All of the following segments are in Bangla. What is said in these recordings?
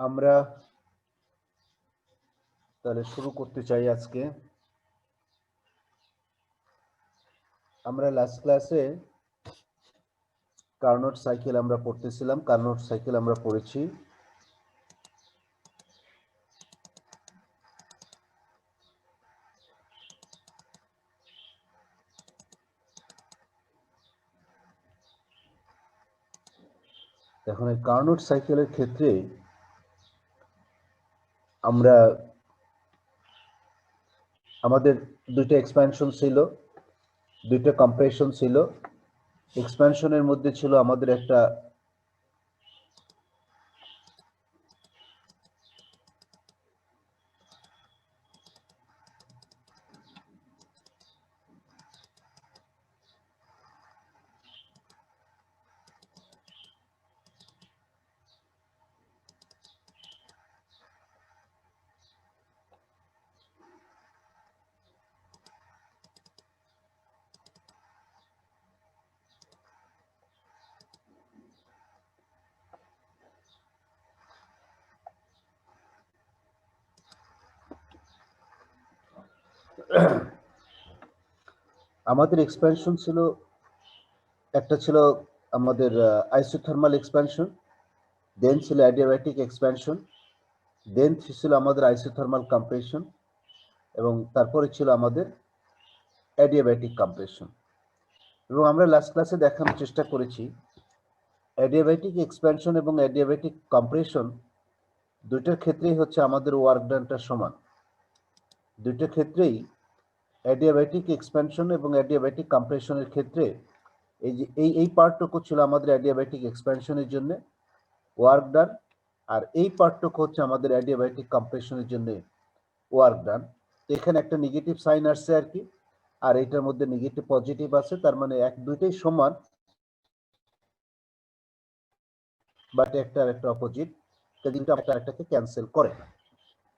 আমরা তাহলে শুরু করতে চাই আজকে। আমরা লাস্ট ক্লাসে কার্নোট সাইকেল আমরা পড়তেছিলাম। কার্নোট সাইকেল আমরা পড়েছি। এখন এই কার্নোট সাইকেলের ক্ষেত্রে আমরা আমাদের দুইটা এক্সপ্যানশন ছিল, দুইটা কম্প্রেশন ছিল। এক্সপ্যানশনের মধ্যে ছিল আমাদের একটা আমাদের এক্সপ্যানশন ছিল, একটা ছিল আমাদের আইসোথার্মাল এক্সপ্যানশন, দেন ছিল অ্যাডিয়াব্যাটিক এক্সপ্যানশন, দেন ছিল আমাদের আইসোথার্মাল কম্প্রেশন, এবং তারপরে ছিল আমাদের অ্যাডিয়াব্যাটিক কম্প্রেশন। এবং আমরা লাস্ট ক্লাসে দেখানোর চেষ্টা করেছি অ্যাডিয়াব্যাটিক এক্সপ্যানশন এবং অ্যাডিয়াব্যাটিক কম্প্রেশন দুইটার ক্ষেত্রেই হচ্ছে আমাদের ওয়ার্ক ডানটা সমান। দুইটার ক্ষেত্রেই অ্যাডিয়াব্যাটিক এক্সপ্যানশন এবং অ্যাডিয়াব্যাটিক কম্প্রেশনের ক্ষেত্রে এই যে এই পার্টটুকু ছিল আমাদের অ্যাডিয়াব্যাটিক এক্সপ্যানশনের জন্য ওয়ার্ক ডান, আর এই পার্টটুকু হচ্ছে আমাদের অ্যাডিয়াব্যাটিক কম্প্রেশনের জন্য ওয়ার্ক ডান। এখানে একটা নেগেটিভ সাইন আসছে আর কি, আর এটার মধ্যে নেগেটিভ পজিটিভ আছে, তার মানে দুইটাই সমান, বাট একটা অপোজিট, দুইটা একটাকে ক্যান্সেল করে না।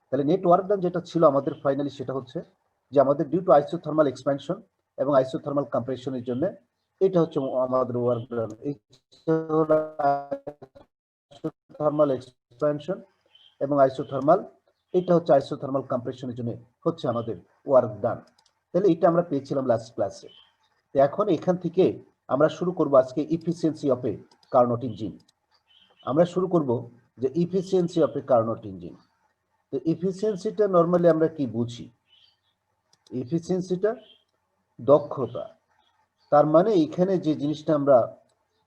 তাহলে নেট ওয়ার্ক ডান যেটা ছিল আমাদের ফাইনালি সেটা হচ্ছে যে আমাদের ডিউ টু আইসোথার্মাল এক্সপ্যানশন এবং আইসোথার্মাল কম্প্রেশনের জন্য এটা হচ্ছে আমাদের ওয়ার্ক ডান। আইসোথার্মাল এক্সপ্যানশন এবং আইসোথার্মাল, এটা হচ্ছে আইসোথার্মাল কম্প্রেশনের জন্য হচ্ছে আমাদের ওয়ার্ক ডান। তাহলে এটা আমরা পেয়েছিলাম লাস্ট ক্লাসে। তো এখন এখান থেকে আমরা শুরু করব আজকে efficiency of A Carnot engine. আমরা শুরু করব যে efficiency of A Carnot engine. তো এফিসিয়েন্সিটা নর্মালি আমরা কি বুঝি? এফিসিয়েন্সিটা দক্ষতা। তার মানে এখানে যে জিনিসটা আমরা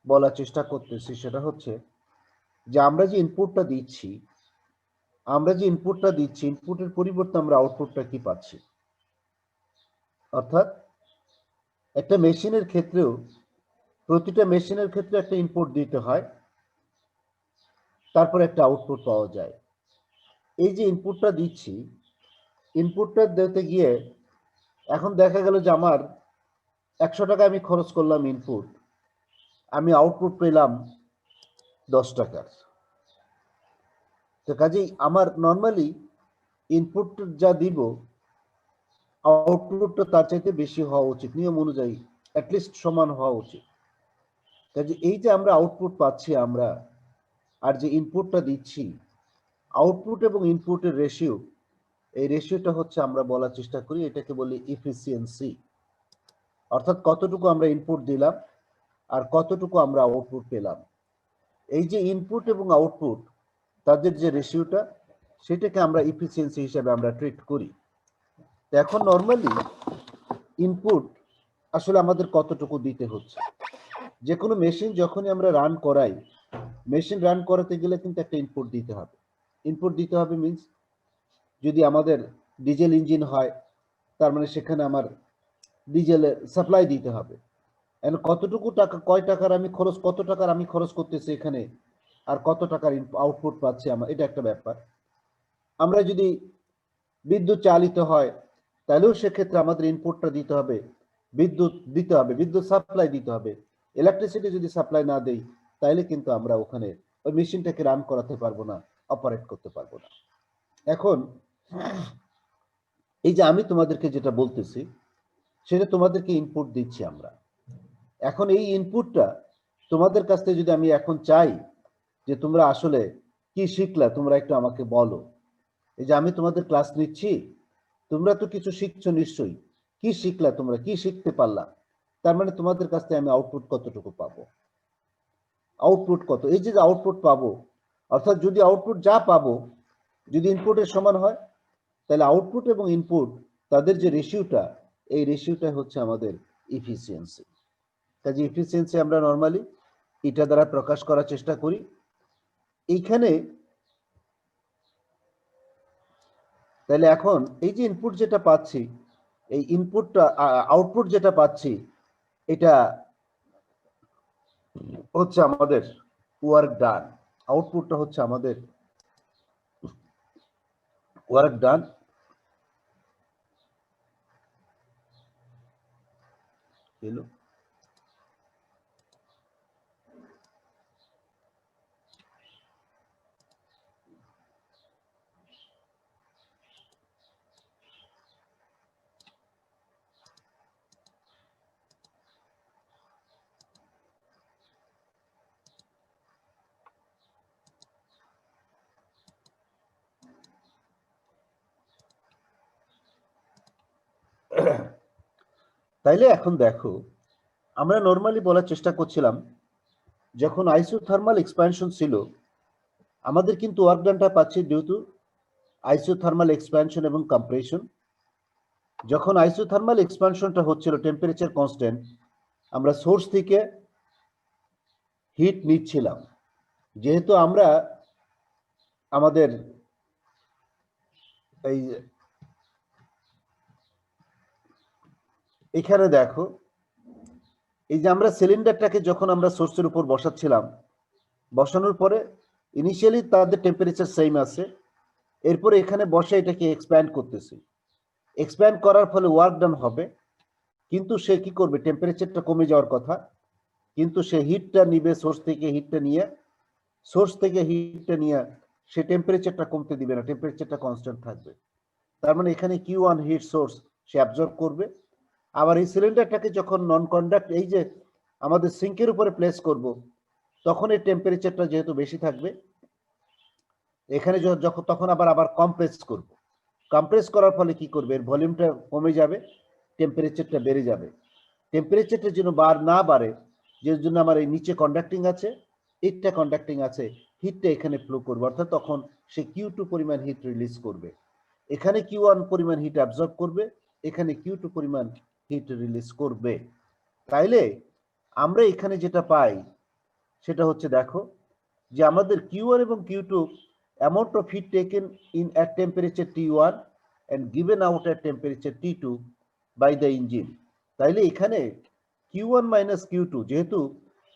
বলার চেষ্টা করতেছি সেটা হচ্ছে যে আমরা যে ইনপুটটা দিচ্ছি, ইনপুটের পরিবর্তে আমরা আউটপুটটা কি পাচ্ছি। অর্থাৎ একটা মেশিনের ক্ষেত্রেও প্রতিটা মেশিনের ক্ষেত্রে একটা ইনপুট দিতে হয়, তারপর একটা আউটপুট পাওয়া যায়। এই যে ইনপুটটা দিচ্ছি, ইনপুটটা দিতে গিয়ে এখন দেখা গেল যে আমার 100 টাকা আমি খরচ করলাম ইনপুট, আমি আউটপুট পেলাম 10 টাকার। তো কাজেই আমার নর্মালি ইনপুট যা দিব আউটপুটটা তার চাইতে বেশি হওয়া উচিত, নিয়ম অনুযায়ী অ্যাটলিস্ট সমান হওয়া উচিত। কাজে এই যে আমরা আউটপুট পাচ্ছি আমরা, আর যে ইনপুটটা দিচ্ছি, আউটপুট এবং ইনপুটের রেশিও, এই রেশিওটা হচ্ছে আমরা বলার চেষ্টা করি এটাকে বলি ইফিসিয়েন্সি। অর্থাৎ কতটুকু আমরা ইনপুট দিলাম আর কতটুকু আমরা আউটপুট পেলাম। এই যে ইনপুট এবং আউটপুট তাদের যে রেশিওটা, সেটাকে আমরা ইফিসিয়েন্সি হিসেবে আমরা ট্রিট করি। এখন নর্মালি ইনপুট আসলে আমাদের কতটুকু দিতে হচ্ছে। যে কোনো মেশিন যখনই আমরা রান করাই, মেশিন রান করাতে গেলে কিন্তু একটা ইনপুট দিতে হবে। ইনপুট দিতে হবে মিন্স যদি আমাদের ডিজেল ইঞ্জিন হয়, তার মানে সেখানে আমার ডিজেলের সাপ্লাই দিতে হবে। এখন কতটুকু টাকা, কত টাকার আমি খরচ করতেছি এখানে, আর কত টাকার আউটপুট পাচ্ছি আমার, এটা একটা ব্যাপার। আমরা যদি বিদ্যুৎ চালিত হয় তাহলেও সেক্ষেত্রে আমাদের ইনপুটটা দিতে হবে, বিদ্যুৎ সাপ্লাই দিতে হবে। ইলেকট্রিসিটি যদি সাপ্লাই না দেই তাহলে কিন্তু আমরা ওখানে ওই মেশিনটাকে রান করাতে পারবো না, অপারেট করতে পারবো না। এখন এই যে আমি তোমাদেরকে যেটা বলতেছি সেটা তোমাদেরকে ইনপুট দিচ্ছি আমরা। এখন এই ইনপুটটা তোমাদের কাছ থেকে যদি আমি এখন চাই যে তোমরা আসলে কি শিখলা তোমরা একটু আমাকে বলো। এই যে আমি তোমাদের ক্লাস নিচ্ছি, তোমরা তো কিছু শিখছো নিশ্চয়ই। কি শিখলা তোমরা, কি শিখতে পারলা? তার মানে তোমাদের কাছ থেকে আমি আউটপুট কতটুকু পাবো, আউটপুট কত, এই যে আউটপুট পাবো, অর্থাৎ যদি আউটপুট যা পাবো যদি ইনপুটের সমান হয়, তাহলে আউটপুট এবং ইনপুট তাদের যে রেশিওটা, এই রেশিওটা হচ্ছে আমাদের ইফিসিয়েন্সি। কাজে ইফিসিয়েন্সি আমরা নর্মালি এটা দ্বারা প্রকাশ করার চেষ্টা করি। এইখানে তাহলে এখন এই যে ইনপুট যেটা পাচ্ছি, এই ইনপুটটা আউটপুট যেটা পাচ্ছি, এটা হচ্ছে আমাদের ওয়ার্ক ডান। আউটপুটটা হচ্ছে আমাদের ওয়ার্ক ডান। হলো তাইলে এখন দেখো, আমরা নর্মালি বলার চেষ্টা করছিলাম যখন আইসোথার্মাল এক্সপ্যানশন ছিল, আমাদের কিন্তু ওয়ার্ক ডানটা পাচ্ছি ডিউ টু আইসোথার্মাল এক্সপ্যানশন এবং কম্প্রেশন। যখন আইসোথার্মাল এক্সপ্যানশনটা হচ্ছিল টেম্পারেচার কনস্ট্যান্ট, আমরা সোর্স থেকে হিট নিচ্ছিলাম। যেহেতু আমরা আমাদের এই এখানে দেখো, এই যে আমরা সিলিন্ডারটাকে যখন আমরা সোর্সের উপর বসাচ্ছিলাম, বসানোর পরে ইনিশিয়ালি তাদের টেম্পারেচার সেম আছে, এরপরে এখানে বসে এটাকে এক্সপ্যান্ড করতেছি। এক্সপ্যান্ড করার ফলে ওয়ার্ক ডান হবে, কিন্তু সে কি করবে, টেম্পারেচারটা কমে যাওয়ার কথা, কিন্তু সে হিটটা নিবে সোর্স থেকে, হিটটা নিয়ে সে টেম্পারেচারটা কমতে দিবে না, টেম্পারেচারটা কনস্ট্যান্ট থাকবে। তার মানে এখানে Q1 হিট সোর্স সে অ্যাবজর্ব করবে। আবার এই সিলিন্ডারটাকে যখন নন কন্ডাক্ট এই যে আমাদের সিঙ্কের উপরে প্লেস করব, তখন এই টেম্পারেচারটা যেহেতু বেশি থাকবে, এখানে যখন তখন আবার কম্প্রেস করব। কম্প্রেস করার ফলে কি করবে, এর ভলিউমটা কমে যাবে, টেম্পারেচারটা বেড়ে যাবে। টেম্পারেচারটা যেন না বাড়ে, যে জন্য আমার এই নিচে কন্ডাক্টিং আছে, এটা কন্ডাক্টিং আছে, হিটটা এখানে ফ্লো করবে, অর্থাৎ তখন সে Q2 পরিমাণ হিট রিলিজ করবে। এখানে Q1 পরিমাণ হিট অ্যাবজর্ব করবে, এখানে Q2 পরিমাণ হিট রিলিজ করবে। তাইলে আমরা এখানে যেটা পাই সেটা হচ্ছে, দেখো যে আমাদের Q1 এবং Q2 amount of heat taken in at temperature T1 and given out at temperature T2 by the engine। তাইলে এখানে Q1 minus Q2, যেহেতু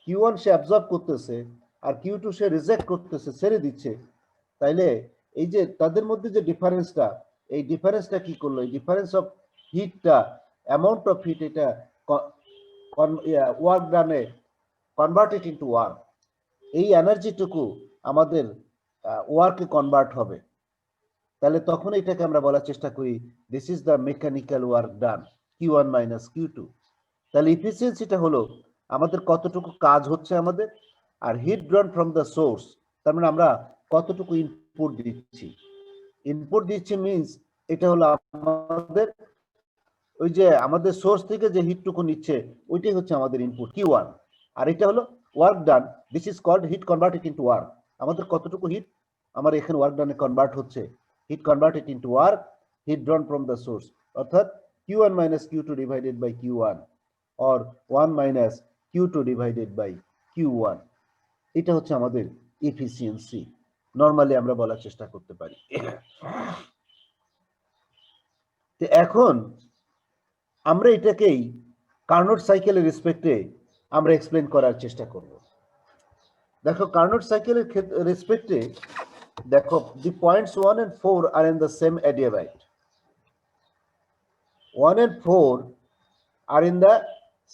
Q1 সে অ্যাবজর্ব করতেছে আর Q2 সে রিজেক্ট করতেছে, ছেড়ে দিচ্ছে, তাইলে এই যে তাদের মধ্যে যে ডিফারেন্সটা, এই ডিফারেন্সটা কি করলো, এই ডিফারেন্স অফ হিটটা, অ্যামাউন্ট অফ হিট, এটা work done converted into work, এই এনার্জিটুকু আমাদের ওয়ার্কে কনভার্ট হবে। তাহলে তখন এটাকে আমরা বলার চেষ্টা করি this is the mechanical work done, Q1 minus Q2। তাহলে ইফিসিয়েন্সিটা হলো আমাদের কতটুকু কাজ হচ্ছে আমাদের, আর heat drawn from the source, তার মানে আমরা কতটুকু ইনপুট দিচ্ছি। ইনপুট দিচ্ছি মিনস এটা হলো আমাদের ওই যে আমাদের সোর্স থেকে যে হিটটুকু নিচ্ছে, ওইটাই হচ্ছে আমাদের ইনপুট Q1। আর এটা হলো work done, this is called heat converted into work. আমাদের কতটুকু হিট আমার এখানে ওয়ার্ক ডানে কনভার্ট হচ্ছে, heat converted into work, heat drawn from the source, অর্থাৎ Q1 minus Q2 divided by Q1 or 1 minus Q2 divided by Q1। এটা হচ্ছে আমাদের এফিসিয়েন্সি, নরমালি আমরা বলার চেষ্টা করতে পারি। তো এখন আমরা এটাকেই কার্নোট সাইকেলের রেসপেক্টে আমরা এক্সপ্লেন করার চেষ্টা করব। দেখো কার্নোট সাইকেলের রেসপেক্টে দেখো, the points 1 and 4 are in the same adiabatic. 1 and 4 are in the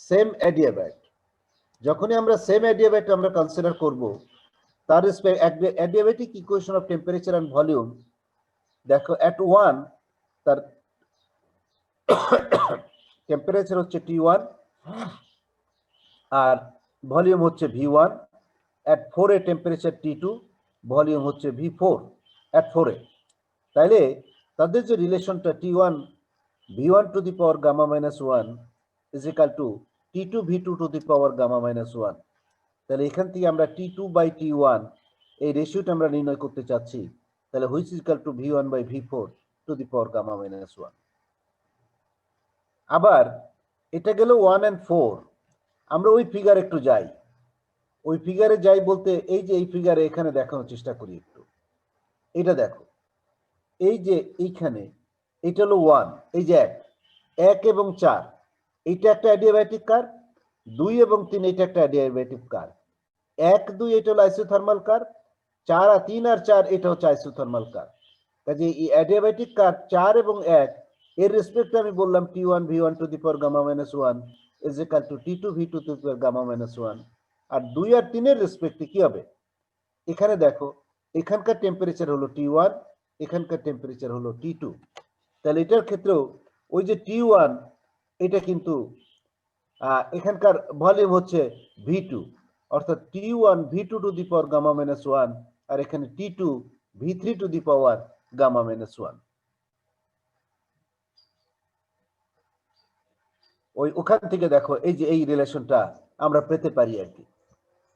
same adiabatic। যখনই আমরা সেম adiabatic আমরা কনসিডার করব, তার respect adiabatic equation of temperature and volume, দেখো at 1 তার টেম্পারেচার হচ্ছে T1 আর ভলিউম হচ্ছে V1, at 4 A temperature T2, volume হচ্ছে V4 at 4 এ। তাইলে তাদের যে রিলেশনটা T1 V1 to the power gamma minus 1 is equal to T2 V2 to the power gamma minus 1। তাহলে এখান থেকে আমরা T2 বাই T1 এই রেশিওটা আমরা নির্ণয় করতে চাচ্ছি। তাহলে which is equal to V1 by V4 to the power gamma minus 1। আবার এটা গেল 1 and 4। আমরা ওই ফিগার একটু যাই, ওই ফিগারে যাই বলতে এই যে এই ফিগারে এখানে দেখানোর চেষ্টা করি একটু। এটা দেখো, এই যে এইখানে এটা হলো 1, এই যে 1 এবং 4 এইটা একটা অ্যাডিয়াব্যাটিক কার্ভ, 2 এবং 3 এটা একটা অ্যাডিয়াব্যাটিক কার্ভ, 1 2 এটা হলো আইসোথার্মাল কার্ভ, 4 আর 3 আর 4 এটা হচ্ছে আইসোথার্মাল কার্ভ। কাজে এই অ্যাডিয়াব্যাটিক কার্ভ 4 এবং 1 এর রেসপেক্টে আমি বললাম T1 V1 to the power gamma minus 1 is equal to T2 V2 to the power gamma minus 1। আর 2 আর 3 এর রেসপেক্টে কি হবে? এখানে দেখো, এখানকার টেম্পারেচার হলো T1, এখানকার টেম্পারেচার হলো T2। তাহলে এটার ক্ষেত্রেও ওই যে T1 এটা কিন্তু এখানকার ভলিউম হচ্ছে V2, অর্থাৎ T1 V2 to the power gamma minus 1 আর এখানে T2 V3 to the power gamma minus 1। ওখান থেকে দেখো এই যে এই রিলেশনটা আমরা পেতে পারি আর কি।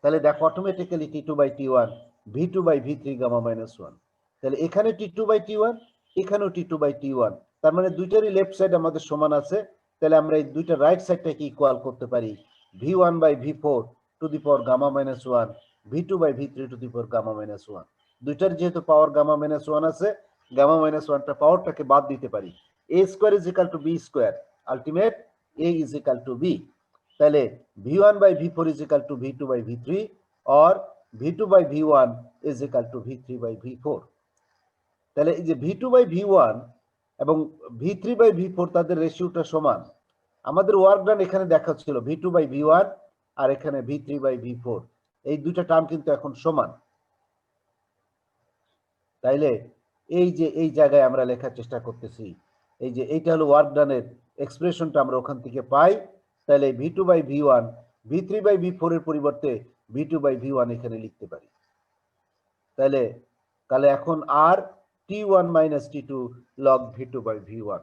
তাহলে দেখো automatically T2 by T1 V2 by V3 gamma minus 1। তাহলে এখানে T2 বাই T1, এখানেও T2 বাই T1, তার মানে দুইটারই লেফট সাইড আমাদের সমান আছে। তাহলে আমরা এই দুইটা রাইট সাইডটাকে ইকুয়াল করতে পারি V1 by V4 to the power gamma minus 1 V2 by V3 to the power gamma minus 1। দুইটার যেহেতু পাওয়ার গামা মাইনাস 1 আছে, গামা মাইনাস 1টা পাওয়ারটাকে বাদ দিতে পারি। A square is equal to B square, ultimate A is equal to B। তাহলে V1 by V4 is equal to V2 by V3 or V2 by V1 is equal to V3 by V4। তাহলে এই যে V2 by V1 এবং V3 by V4 তাদের রেশিওটা সমান। আমাদের ওয়ার্ক ডান এখানে দেখাচ্ছিল V2 by V1 আর এখানে V3 by V4, এই দুইটা টার্ম কিন্তু এখন সমান। তাইলে এই যে এই জায়গায় আমরা লেখার চেষ্টা করতেছি, এই যে এইটা হলো ওয়ার্ক ডানের এক্সপ্রেশনটা আমরা ওখান থেকে পাই। তাহলে V2 by V1 V3 by V4 এর পরিবর্তে V2 by V1 এখানে লিখতে পারি। তাহলে এখন আর T1 minus T2 log V2 by V1,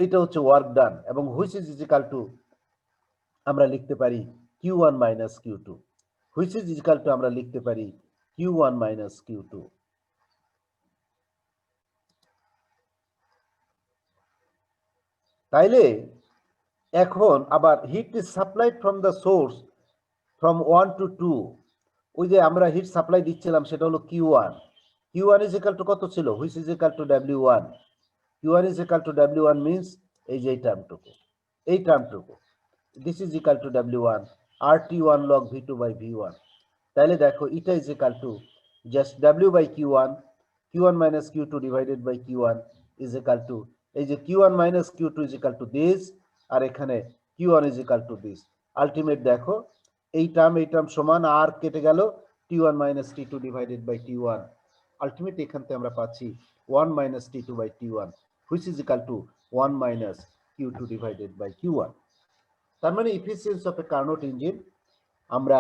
এটা হচ্ছে ওয়ার্ক ডান। এবং হুইচ ইজ ইকুয়াল টু আমরা লিখতে পারি Q1 minus Q2, which is equal to আমরা লিখতে পারি Q1 মাইনাস Q2। তাইলে এখন আবার heat is supplied from the source from 1 to 2, ওই যে আমরা হিট সাপ্লাই দিচ্ছিলাম সেটা হলো Q1। Q1 is equal two কত ছিল? Which is equal two W1। Q1 is equal to W1 means এই যে এই টার্মটুকু, this is equal to W1 RT1 log V2 by V1। তাহলে দেখো এটা is equal to just W by Q1, Q1 minus Q2 divided by Q1 is equal to এই যে Q1 minus Q2 is equal to this, আর এখানে Q1 is equal to this। Ultimate দেখো এই টার্ম সমান, আর কেটে গেল T1 minus T2 divided by T1। Ultimate এখান থেকে আমরা পাচ্ছি 1 minus T2 by T1 which is equal to 1 minus Q2 divided by Q1। তার মানে efficiency of A Carnot engine আমরা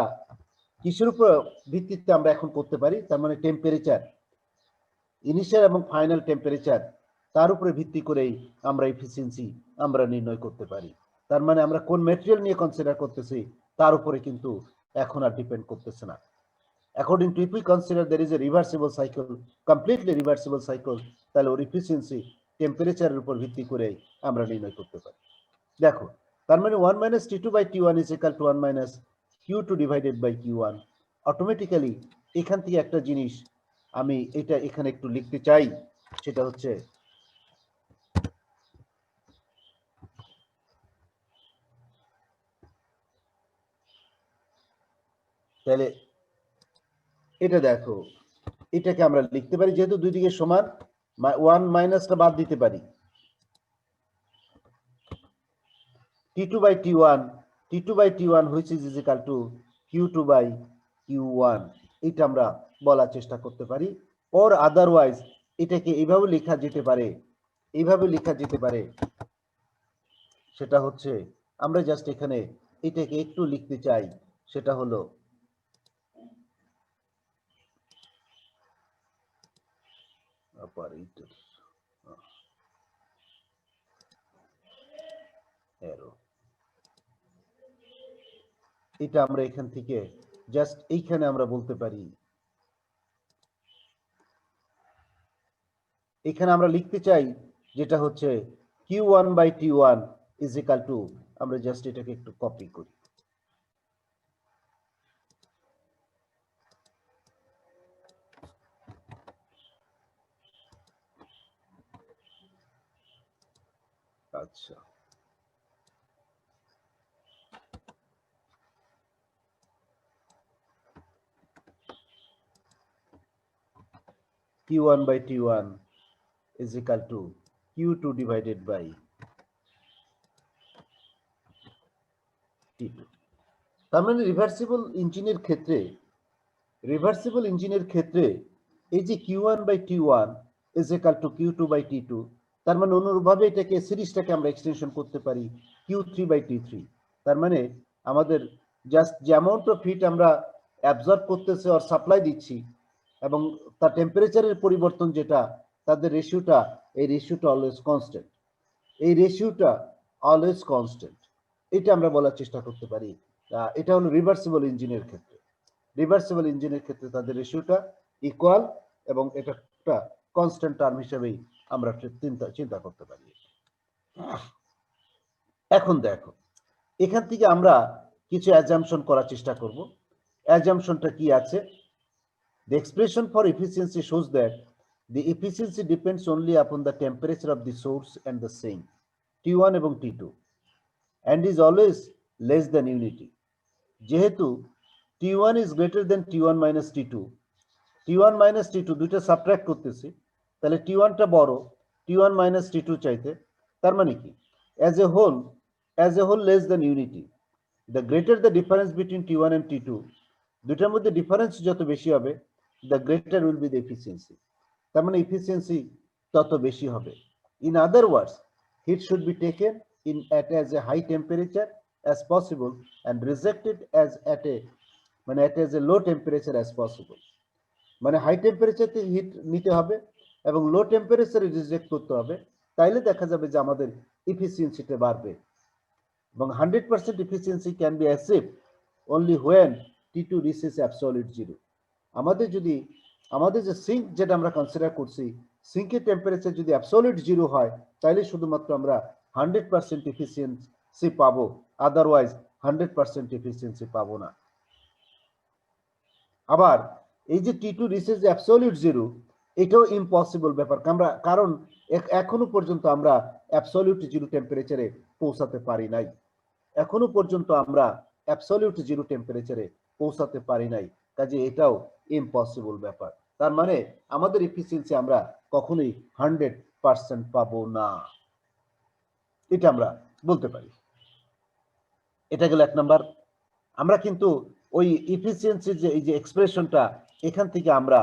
কিসের উপর ভিত্তিতে আমরা এখন করতে পারি? তার মানে টেম্পারেচার, ইনিশিয়াল এবং ফাইনাল টেম্পারেচার, তার উপরে ভিত্তি করেই আমরা এফিসিয়েন্সি আমরা নির্ণয় করতে পারি। তার মানে আমরা কোন ম্যাটেরিয়াল নিয়ে কনসিডার করতেছি তার উপরে কিন্তু এখন আর ডিপেন্ড করতেছে না। According to, if we consider there is a reversible cycle, completely reversible cycle, তাহলে ওর এফিসিয়েন্সি টেম্পারেচারের উপর ভিত্তি করে আমরা নির্ণয় করতে পারি। দেখো তার মানে 1 minus T2 by T1 is equal to 1 minus Q2 divided by Q1। Automatically এখান থেকে একটা জিনিস আমি এটা এখানে একটু লিখতে চাই, সেটা হচ্ছে তাহলে এটা দেখো, এটাকে আমরা লিখতে পারি যেহেতু দুই দিকে সমান, 1 মাইনাসটা বাদ দিতে পারি, T2 by T1 which is equal to Q2 by Q1, এটা আমরা বলার চেষ্টা করতে পারি। or otherwise এটাকে এইভাবে লেখা যেতে পারে, সেটা হচ্ছে আমরা জাস্ট এখানে এটাকে একটু লিখতে চাই, সেটা হলো অপারেটর অ্যারো, এটা আমরা এখান থেকে জাস্ট এইখানে আমরা বলতে পারি, এখানে আমরা লিখতে চাই যেটা হচ্ছে Q1/T1 ইজ ইকাল টু, আমরা জাস্ট এটাকে একটু কপি করি, আচ্ছা Q1/T1 is equal to Q2 divided by T2। তার মানে রিভার্সিবল ইঞ্জিনের ক্ষেত্রে এই যে Q1/T1 is equal to Q2/T2, তার মানে অনুরূপভাবে এটাকে সিরিজটাকে আমরা এক্সটেনশন করতে পারি Q3/T3। তার মানে আমাদের জাস্ট যে অ্যামাউন্ট অফ হিট আমরা অ্যাবজর্ব করতেছি আর সাপ্লাই দিচ্ছি এবং তার টেম্পারেচারের পরিবর্তন যেটা, তাদের রেশিওটা, এই রেশিওটা অলওয়েজ কনস্ট্যান্ট, এই রেশিওটা অলওয়েজ কনস্ট্যান্ট, এটা আমরা বলার চেষ্টা করতে পারি। এটা হলো রিভার্সিবল ইঞ্জিনের ক্ষেত্রে তাদের রেশিওটা ইকুয়াল এবং এটা একটা কনস্ট্যান্ট টার্ম হিসেবেই আমরা চিন্তা করতে পারি। এখন দেখো, এখান থেকে আমরা কিছু অ্যাজাম্পশন করার চেষ্টা করব। অ্যাজাম্পশনটা কি আছে? The expression for efficiency shows that the efficiency depends only upon the temperature of the source and the sink, T1 এবং T2, and is always less than unity. যেহেতু T1 is greater than T1 minus T2, T1 minus T2 দুইটা সাবট্রাক্ট করতেছি, তাহলে T1 টা বড় T1 minus T2 চাইতে। তার মানে কি, as a whole less than unity, the greater the difference between T1 and T2, দুইটার মধ্যে ডিফারেন্স যত বেশি হবে, the greater will be the efficiency, তার মানে efficiency তত বেশি হবে। In other words, heat should be taken in as a high temperature as possible and rejected as at as a low temperature as possible। মানে হাই টেম্পারেচারে হিট নিতে হবে এবং লো টেম্পারেচারে রিজেক্ট করতে হবে, তাইলে দেখা যাবে যে আমাদের ইফিসিয়েন্সিটা বাড়বে। এবং 100% efficiency can be achieved only when T2 reaches absolute zero। আমাদের যে সিঙ্ক যেটা আমরা কনসিডার করছি, সিঙ্কের টেম্পারেচার যদি অ্যাবসলিউট জিরো হয়, তাহলে শুধুমাত্র আমরা 100% এফিসিয়েন্সি পাবো, আদারওয়াইজ 100% এফিসিয়েন্সি পাবো না। আবার এই যে T2 রিচেস অ্যাবসলিউট জিরো, এটাও ইম্পসিবল ব্যাপার, কারণ এখনো পর্যন্ত আমরা অ্যাবসলিউট জিরো টেম্পারেচারে পৌঁছাতে পারি নাই, কাজে এটাও ইম্পসিবল ব্যাপার। তার মানে আমাদের এফিসিয়েন্সি আমরা কখনোই 100% পাবো না, এটা আমরা বলতে পারি। এটা গেল এক নাম্বার। আমরা কিন্তু ওই এফিসিয়েন্সির যে এই যে এক্সপ্রেশনটা, এখান থেকে আমরা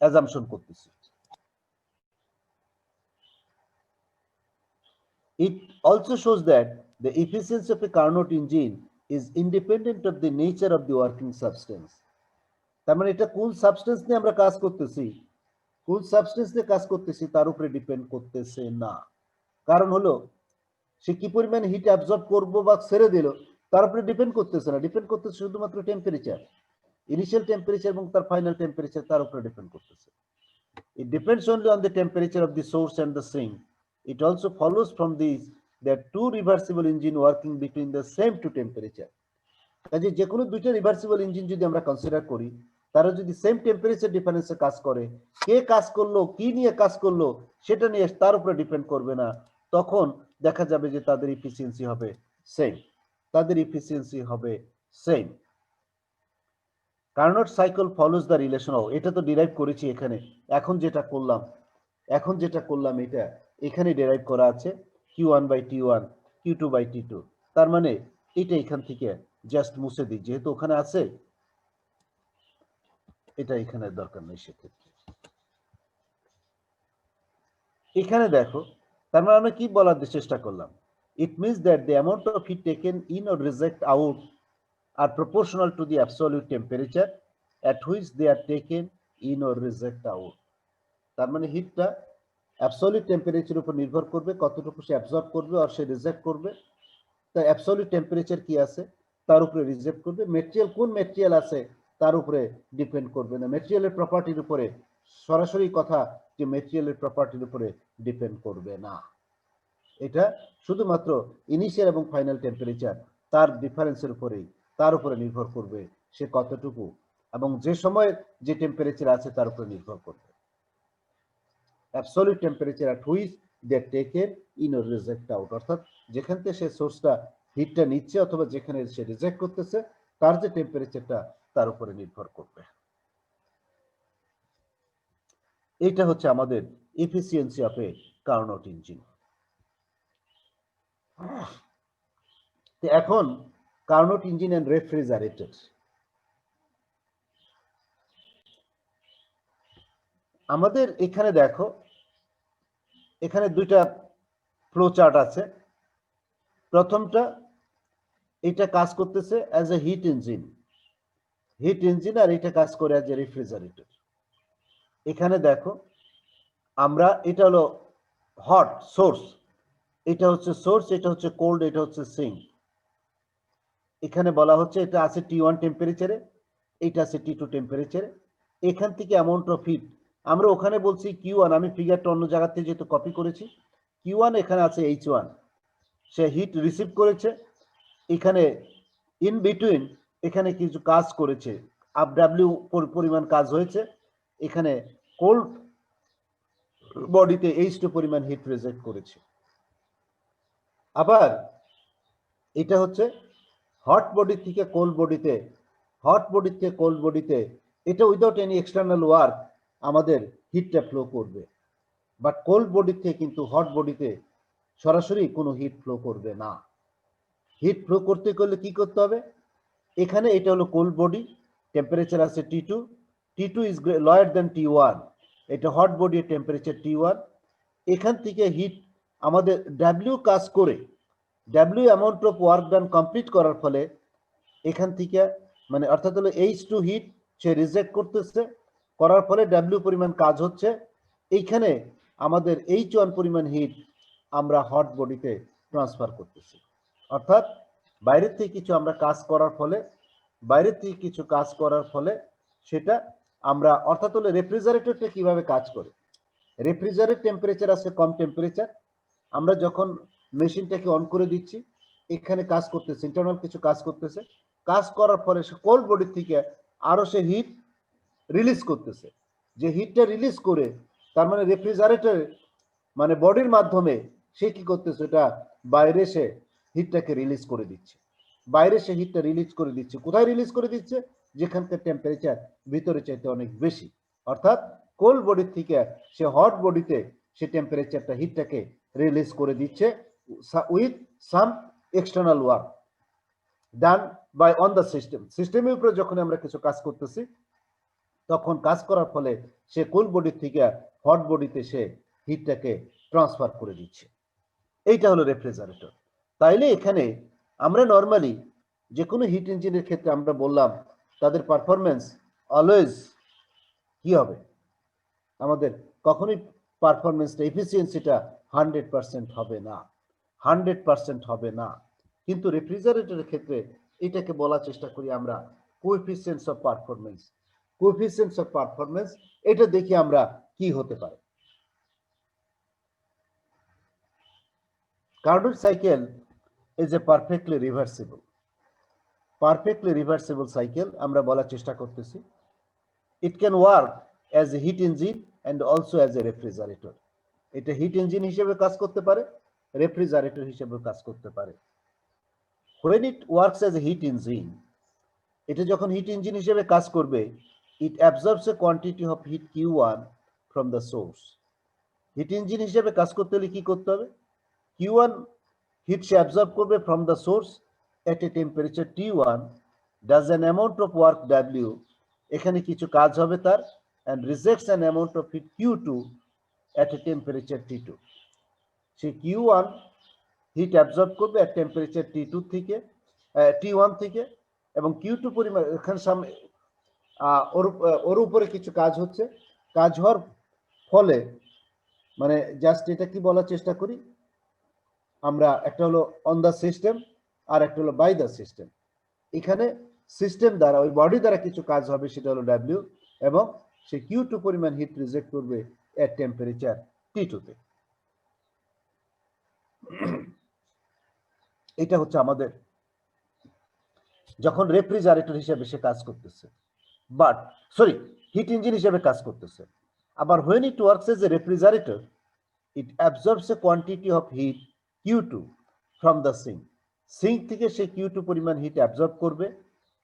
অ্যাজাম্পশন করতেছি। It also shows that the efficiency of a Carnot engine is independent of the nature of the working substance। তার মানে এটা কোন সাবস্টেন্স নিয়ে আমরা কাজ করতেছি, তার উপরে ডিপেন্ড করতেছে না। কারণ হলো সে কি পরিমাণ হিট অ্যাবজর্ব করবো বা ছেড়ে দিল, তার উপরে ডিপেন্ড করতেছে না, ডিপেন্ড করতেছে শুধুমাত্র টেম্পারেচার, ইনিশিয়াল টেম্পারেচার এবং তার ফাইনাল টেম্পারেচার, তার উপরে ডিপেন্ড করতেছে। It depends only on the temperature of the source and the sink. It also follows from this that two reversible engine working between the same two temperature। কাজে যে কোনো দুইটা রিভার্সিবল ইঞ্জিন যদি আমরা কনসিডার করি, তারা যদি সেম টেম্পারেচার ডিফারেন্সে কাজ করে, কে কাজ করলো, কি নিয়ে কাজ করলো, সেটা নিয়ে তার উপরে ডিপেন্ড করবে না, তখন দেখা যাবে যে তাদের ইফিসিয়েন্সি হবে same. Carnot cycle follows the relation of, এটা তো ডিরাইভ করেছি এখানে। এখন যেটা করলাম এটা এখানে ডিরাইভ করা আছে Q1/T1 Q2/T2। তার মানে এটা এখান থেকে জাস্ট মুছে দিই, যেহেতু ওখানে আছে, এটা এখানে দরকার নেই। সেক্ষেত্রে এখানে দেখো, তার মানে আমরা কি বলার চেষ্টা করলাম, it means that the amount of hit taken in or reject out are proportional to the absolute temperature at which they are taken in or reject out। তার মানে হিটটা অ্যাবসলিউট টেম্পারেচারের উপর নির্ভর করবে, কতটুকু সে অ্যাবজর্ব করবে আর সে রিজেক্ট করবে। তাই অ্যাবসলিউট টেম্পারেচার কি আছে তার উপরে রিজেক্ট করবে। মেটেরিয়াল কোন মেটেরিয়াল আছে তার উপরে ডিপেন্ড করবে না। মেটেরিয়ালের প্রপার্টির উপরে সরাসরি কথা যে মেটেরিয়ালের প্রপার্টির উপরে ডিপেন্ড করবে না। এটা শুধুমাত্র ইনিশিয়াল এবং ফাইনাল টেম্পারেচার তার ডিফারেন্সের উপরেই, তার উপরে নির্ভর করবে সে কতটুকু এবং যে সময় যে টেম্পারেচার আছে তার উপরে নির্ভর করবে। Absolute temperature at which they taken in or reject out, অর্থাৎ যেখান থেকে সে সোর্সটা হিটটা নিচ্ছে অথবা যেখানে সে রিজেক্ট করতেছে তার যে টেম্পারেচারটা তার উপরে নির্ভর করবে। এইটা হচ্ছে আমাদের efficiency of A Carnot engine. এখন কার্নোট ইঞ্জিন এন্ড রেফ্রিজারেটর, আমাদের এখানে দেখো এখানে দুইটা ফ্লো চার্ট আছে। প্রথমটা এটা কাজ করতেছে অ্যাজ এ হিট ইঞ্জিন, আর এটা কাজ করে অ্যাজ এ রেফ্রিজারেটর। এখানে দেখো আমরা এটা হলো হট সোর্স, এটা হচ্ছে সোর্স, এটা হচ্ছে কোল্ড, এটা হচ্ছে সিঙ্ক। এখানে বলা হচ্ছে এটা আছে T1 টেম্পারেচারে, এটা আছে T2 টেম্পারেচারে। এখান থেকে অ্যামাউন্ট অফ হিট আমরা ওখানে বলছি Q1, আমি ফিগারটা অন্য জায়গা থেকে যেহেতু কপি করেছি, Q1 এখানে আছে H1, সে হিট রিসিভ করেছে। এখানে ইন বিটুইন এখানে কিছু কাজ করেছে, আপ ডাব্লিউ পরিমাণ কাজ হয়েছে। এখানে কোল্ড বডিতে H2 পরিমাণ হিট রিজেক্ট করেছে। আবার এটা হচ্ছে হট বডি থেকে কোল্ড বডিতে, এটা উইদাউট এনি এক্সটার্নাল ওয়ার্ক আমাদের হিটটা ফ্লো করবে। বাট কোল্ড বডি থেকে কিন্তু হট বডিতে সরাসরি কোনো হিট ফ্লো করবে না। হিট ফ্লো করতে গেলে কি করতে হবে, এখানে এটা হলো কোল্ড বডি, টেম্পারেচার আছে T2 is lower than T1, এটা হট বডির টেম্পারেচার T1। এখান থেকে হিট আমাদের ডাব্লিউ কাজ করে, W amount of work done complete করার ফলে এখান থেকে মানে অর্থাৎ হলো H2 হিট সে রিজেক্ট করতেছে, করার ফলে ডাব্লিউ পরিমাণ কাজ হচ্ছে। এইখানে আমাদের H1 পরিমাণ হিট আমরা হট বডিতে ট্রান্সফার করতেছি। অর্থাৎ বাইরের থেকে কিছু আমরা কাজ করার ফলে সেটা আমরা, অর্থাৎ হলো রেফ্রিজারেটরটা কিভাবে কাজ করে। রেফ্রিজারেটর টেম্পারেচার আছে কম টেম্পারেচার, আমরা যখন মেশিনটাকে অন করে দিচ্ছি এখানে কাজ করতেছে, ইন্টারনাল কিছু কাজ করতেছে, কাজ করার পরে সে কোল্ড বডি থেকে আরো সে হিট রিলিজ করতেছে। যে হিটটা রিলিজ করে তার মানে রেফ্রিজারেটর মানে বডির মাধ্যমে সে কি করতেছে, এটা বাইরে সে হিটটাকে রিলিজ করে দিচ্ছে। কোথায় রিলিজ করে দিচ্ছে, যেখানকার টেম্পারেচার ভিতরে চাইতে অনেক বেশি। অর্থাৎ কোল্ড বডি থেকে সে হট বডিতে সে টেম্পারেচারটা হিটটাকে রিলিজ করে দিচ্ছে with some external work done by on the সিস্টেমের উপরে যখন আমরা কিছু কাজ করতেছি তখন কাজ করার ফলে সে কোল্ড বডি থেকে হট বডিতে সে হিটটাকে ট্রান্সফার করে দিচ্ছে। এইটা হলো রেফ্রিজারেটর। তাইলে এখানে আমরা নর্মালি যে কোনো হিট ইঞ্জিনের ক্ষেত্রে আমরা বললাম তাদের পারফরমেন্স অলওয়েজ কি হবে, আমাদের কখনোই পারফরমেন্সটা এফিসিয়েন্সিটা 100% হবে না। কিন্তু রেফ্রিজারেটরের ক্ষেত্রে এটাকে বলার চেষ্টা করি আমরা কোএফিসিয়েন্টস অফ পারফরমেন্স। এটা দেখি আমরা কি হতে পারে। Carnot cycle is a perfectly reversible cycle আমরা বলার চেষ্টা করতেছি। It can work as a hit engine and also as a refrigerator. এটা হিট ইঞ্জিন হিসেবে কাজ করতে পারে, রেফ্রিজারেটর হিসেবে কাজ করতে পারে। When it works as a heat engine, এটা যখন হিট ইঞ্জিন হিসেবে কাজ করবে, it absorbs a quantity of heat Q1 from the source. Hit engine হিসেবে কাজ করতে হলে কি করতে হবে, Q1 হিট সে অ্যাবজর্ব করবে from the source at a temperature T1, does an amount of work W, এখানে কিছু কাজ হবে তার, and rejects an amount of heat Q2 at a temperature T2. সে Q1 হিট অ্যাবজর্ব করবে at temperature T2 থেকে T1 থেকে, এবং Q2 পরিমাণ এখানে ওর উপরে কিছু কাজ হচ্ছে, কাজ হওয়ার ফলে মানে জাস্ট এটা কি বলার চেষ্টা করি আমরা, একটা হলো অন দ্য সিস্টেম আর একটা হলো বাই দ্য সিস্টেম। এখানে সিস্টেম দ্বারা ওই বডি দ্বারা কিছু কাজ হবে, সেটা হলো ডাব্লিউ, এবং সে Q2 পরিমাণ হিট রিজেক্ট করবে এট টেম্পারেচার T2 তে। এটা হচ্ছে আমাদের যখন রেফ্রিজারেটর হিসেবে সে কাজ করতেছে, বাট সরি হিট ইঞ্জিন হিসেবে কাজ করতেছে। আবার when it works as a refrigerator, it absorbs a quantity of heat Q2 from the sink. Sink থেকে সে Q2 পরিমাণ হিট অ্যাবজর্ব করবে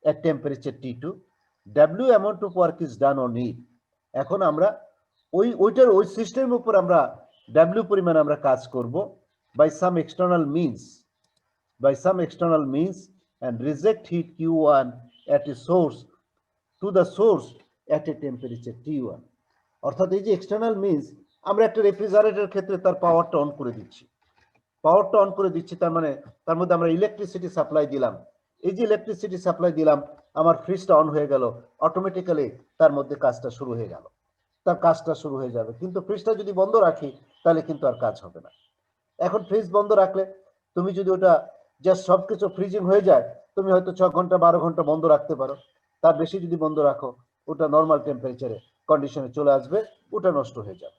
at temperature T2. W amount of work is done on it. এখন আমরা ওইটার ওই সিস্টেমের উপর আমরা W পরিমাণ আমরা কাজ করব by some external means and reject heat Q1 at a source to the source at a temperature T1. অর্থাৎ এই যে এক্সটার্নাল মিনস, আমরা একটা রেফ্রিজারেটরের ক্ষেত্রে তার পাওয়ারটা অন করে দিচ্ছি, তার মানে তার মধ্যে আমরা ইলেকট্রিসিটি সাপ্লাই দিলাম। এই যে ইলেকট্রিসিটি সাপ্লাই দিলাম, আমার ফ্রিজটা অন হয়ে গেল, অটোমেটিক্যালি তার মধ্যে কাজটা শুরু হয়ে গেল, তার কাজটা শুরু হয়ে যাবে। কিন্তু ফ্রিজটা যদি বন্ধ রাখি তাহলে কিন্তু আর কাজ হবে না। এখন ফ্রিজ বন্ধ রাখলে তুমি যদি ওটা জাস্ট সবকিছু ফ্রিজিং হয়ে যায়, তুমি হয়তো 6 ঘন্টা 12 ঘন্টা বন্ধ রাখতে পারো। তার বেশি যদি বন্ধ রাখো, ওটা নর্মাল টেম্পারেচারে কন্ডিশনে চলে আসবে, ওটা নষ্ট হয়ে যাবে।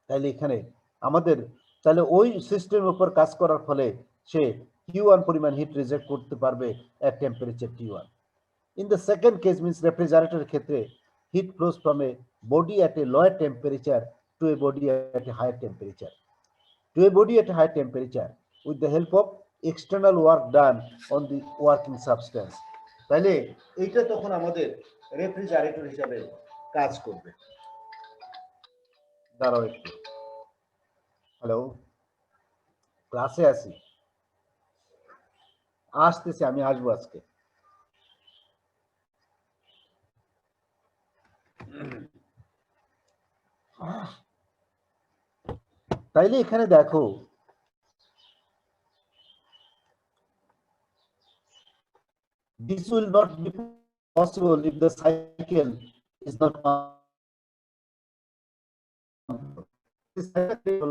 তাহলে এখানে আমাদের তাহলে ওই সিস্টেমের উপর কাজ করার ফলে সে Q1 পরিমাণ হিট রিজেক্ট করতে পারবে at temperature T1. In the second case means রেফ্রিজারেটরের ক্ষেত্রে heat flows from a body at a lower temperature to a body at a higher temperature. To a body at a high temperature with the help of external work done on the working substance. তাহলে এইটা তখন আমাদের রেফ্রিজারেটর হিসাবে কাজ করবে। দাঁড়াও একটু, হ্যালো, ক্লাসে আছি, আসতেছি, আমি আসবো আজকে। তাইলে এখানে দেখো this will not be possible if the cycle is not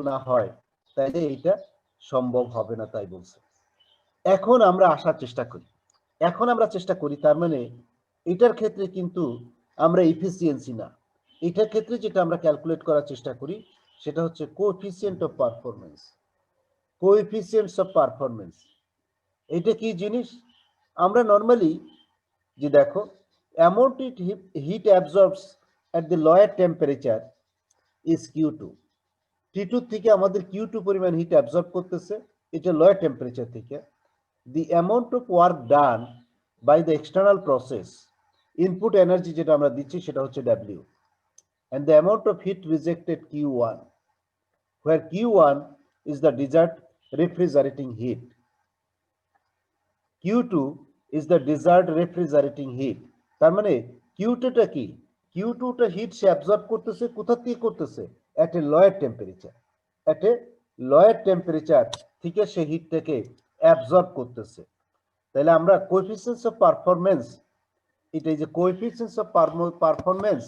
না হয়, তাইলে এটা সম্ভব হবে না, তাই বলছে। এখন আমরা আসার চেষ্টা করি, তার মানে এটার ক্ষেত্রে কিন্তু আমরা এফিসিয়েন্সি না, এটার ক্ষেত্রে যেটা আমরা ক্যালকুলেট করার চেষ্টা করি সেটা হচ্ছে কোএফিসিয়েন্ট অফ পারফরমেন্স। এটা কি জিনিস? আমরা নর্মালি যে দেখো amount heat absorbs at the lower temperature is Q2. T2 থেকে আমাদের Q2 পরিমাণ হিট অ্যাবজর্ব করতেছে, এটা লোয়ার টেম্পারেচার থেকে। The amount of work done by the external process, input energy যেটা আমরা দিচ্ছি সেটা হচ্ছে W, and the amount of heat rejected Q1, where Q1 is the desired refrigerating heat. Q2 is the desired refrigerating heat. তার মানে Q2 টা কি? Q2 টা হিট সে অ্যাবজর্ব করতেছে, কোথা থেকে করতেছে? at a lower temperature থেকে সে হিটটাকে অ্যাবজর্ব করতেছে। তাহলে আমরা কোএফিসিয়েন্টস অফ পারফরম্যান্স, এটা যে কোএফিসিয়েন্টস অফ পারফরম্যান্স,